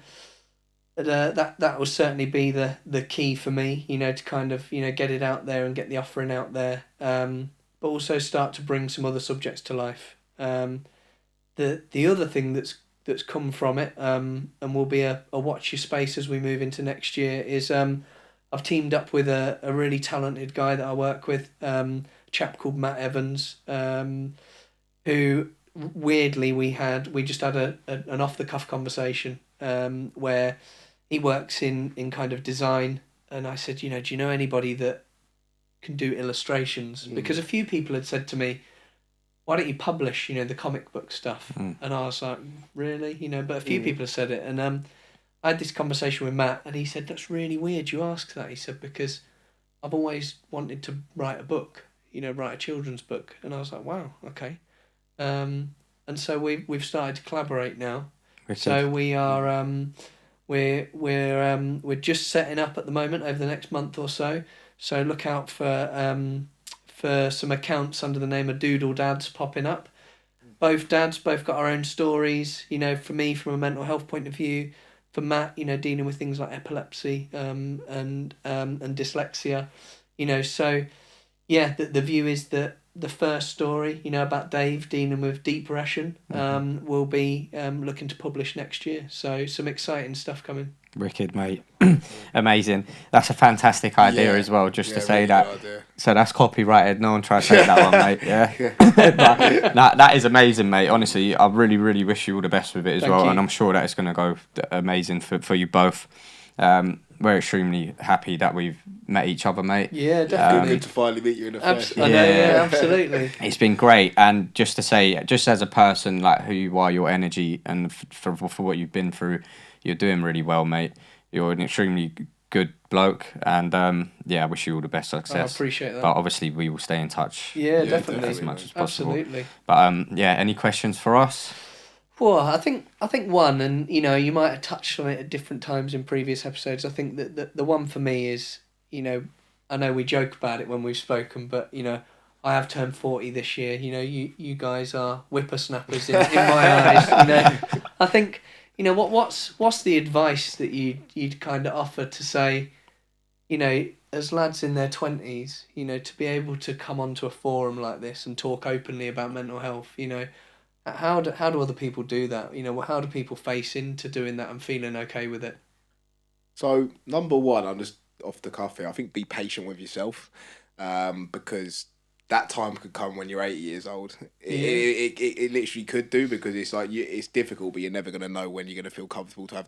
will certainly be the key for me, to kind of get it out there and get the offering out there. But also start to bring some other subjects to life. The other thing that's come from it, and will be a watch your space as we move into next year, is I've teamed up with a really talented guy that I work with, a chap called Matt Evans, who weirdly we just had an off the cuff conversation, where he works in kind of design, and I said, do you know anybody that can do illustrations? Because a few people had said to me, why don't you publish, the comic book stuff? And I was like, really? But a few people have said it. And I had this conversation with Matt, and he said, that's really weird you ask that. He said, because I've always wanted to write a book, write a children's book. And I was like, wow, okay. And so we've started to collaborate now. So we are we're just setting up at the moment over the next month or so. So look out for some accounts under the name of Doodle Dads popping up. Both dads both got our own stories. For me, from a mental health point of view. For Matt, dealing with things like epilepsy and dyslexia. So yeah, the view is that the first story, about Dave dealing with depression, will be looking to publish next year. So some exciting stuff coming. Wicked, mate. Amazing. That's a fantastic idea as well, just to say really that. good idea. So that's copyrighted. No one try to take that one, mate. Yeah. But that is amazing, mate. Honestly, I really, really wish you all the best with it as Thank well. you. And I'm sure that it's going to go amazing for you both. We're extremely happy that we've met each other, mate. Yeah, definitely. Good to finally meet you in the flesh. I know, yeah, absolutely. It's been great, and just to say, just as a person, like who you are, your energy, and for what you've been through, you're doing really well, mate. You're an extremely good bloke, and I wish you all the best success. I appreciate that. But obviously, we will stay in touch. Yeah, definitely. As much as possible. Absolutely. But any questions for us? Well, I think one, and you might have touched on it at different times in previous episodes. I think that the one for me is, I know we joke about it when we've spoken, but I have turned 40 this year. You guys are whippersnappers in my eyes. I think what's the advice that you'd kind of offer to say, as lads in their 20s, to be able to come onto a forum like this and talk openly about mental health, How do other people do that? How do people face into doing that and feeling okay with it? So number one, I'm just off the cuff here. I think be patient with yourself, because that time could come when you're 80 years old. It literally could do, because it's like it's difficult, but you're never gonna know when you're gonna feel comfortable to have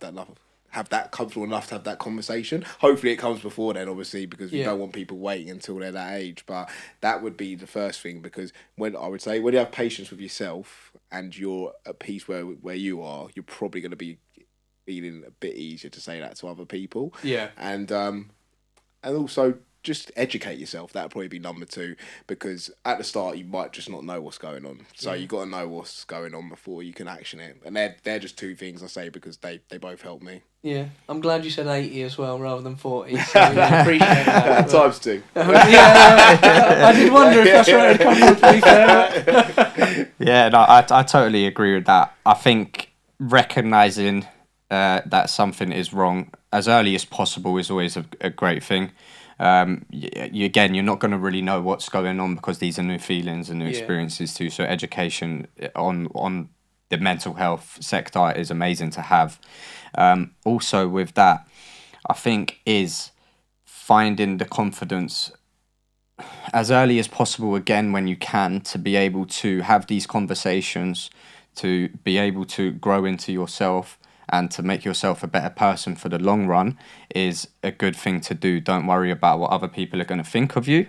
that comfortable enough to have that conversation. Hopefully it comes before then, obviously, because we don't want people waiting until they're that age. But that would be the first thing, because when you have patience with yourself and you're at peace where you are, you're probably going to be feeling a bit easier to say that to other people. Yeah. And also just educate yourself. That'd probably be number two, because at the start you might just not know what's going on. So you got to know what's going on before you can action it. And they're just two things I say, because they both help me. Yeah, I'm glad you said 80 as well rather than 40. So I appreciate that. Times two. I did wonder if that's where it'd come from, to be fair. Yeah, no, I totally agree with that. I think recognising that something is wrong as early as possible is always a great thing. You're not going to really know what's going on, because these are new feelings and new experiences too. So education on the mental health sector is amazing to have. Also with that, I think is finding the confidence as early as possible, again, when you can, to be able to have these conversations, to be able to grow into yourself and to make yourself a better person for the long run is a good thing to do. Don't worry about what other people are going to think of you.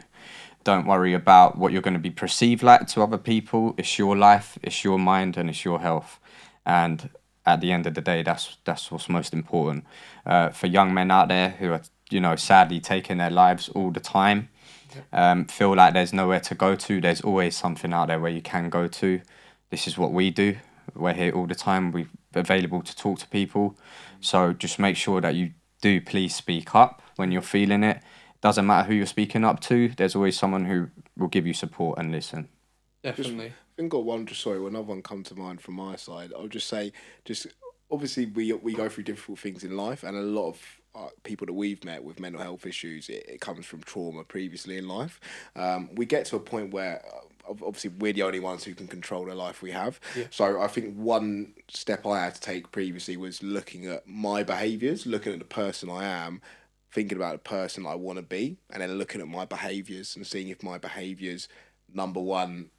Don't worry about what you're going to be perceived like to other people. It's your life, it's your mind, and it's your health. And at the end of the day, that's what's most important. For young men out there who are, sadly taking their lives all the time, feel like there's nowhere to go to, there's always something out there where you can go to. This is what we do. We're here all the time. We're available to talk to people. So just make sure that you do please speak up when you're feeling it. doesn't matter who you're speaking up to, there's always someone who will give you support and listen. Definitely. I think got one. Another one come to mind from my side. I'll just say, obviously we go through difficult things in life, and a lot of people that we've met with mental health issues, it comes from trauma previously in life. We get to a point where obviously we're the only ones who can control the life we have. Yeah. So I think one step I had to take previously was looking at my behaviours, looking at the person I am, thinking about the person I want to be, and then looking at my behaviours and seeing if my behaviours, number one,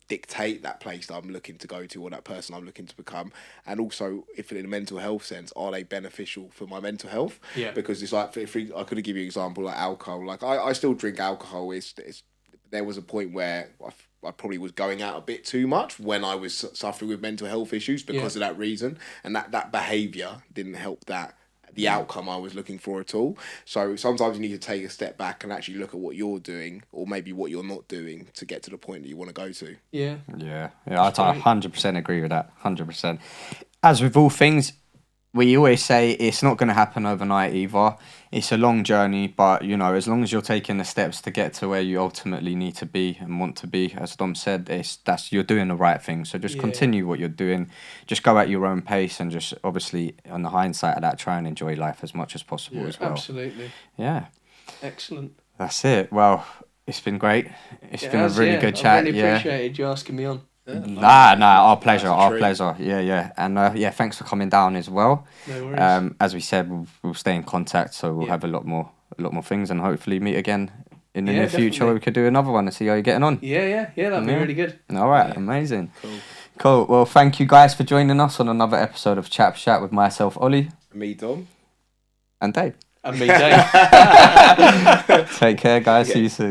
dictate that place that I'm looking to go to or that person I'm looking to become, and also if in a mental health sense, are they beneficial for my mental health? Yeah. Because it's like, I could give you an example like alcohol. Like I still drink alcohol. There was a point where I probably was going out a bit too much when I was suffering with mental health issues because of that reason, and that behaviour didn't help the outcome I was looking for at all. So sometimes you need to take a step back and actually look at what you're doing, or maybe what you're not doing, to get to the point that you want to go to. Yeah. I 100% agree with that. 100%. As with all things, we always say it's not going to happen overnight either. It's a long journey, but as long as you're taking the steps to get to where you ultimately need to be and want to be, as Dom said, you're doing the right thing. So just continue what you're doing. Just go at your own pace, and just obviously on the hindsight of that, try and enjoy life as much as possible as well. Absolutely. Yeah. Excellent. That's it. Well, it's been great. It's been a really good chat. I really appreciated you asking me on. Yeah, our pleasure, Yeah. And thanks for coming down as well. No worries. As we said, we'll stay in contact, so we'll have a lot more things, and hopefully meet again in the near future where we could do another one and see how you're getting on. Yeah, that'd be really good. All right, amazing. Cool. Well, thank you guys for joining us on another episode of Chaps Chat with myself, Ollie. Me, Dom. And Dave. And me, Dave. Take care, guys. See you soon.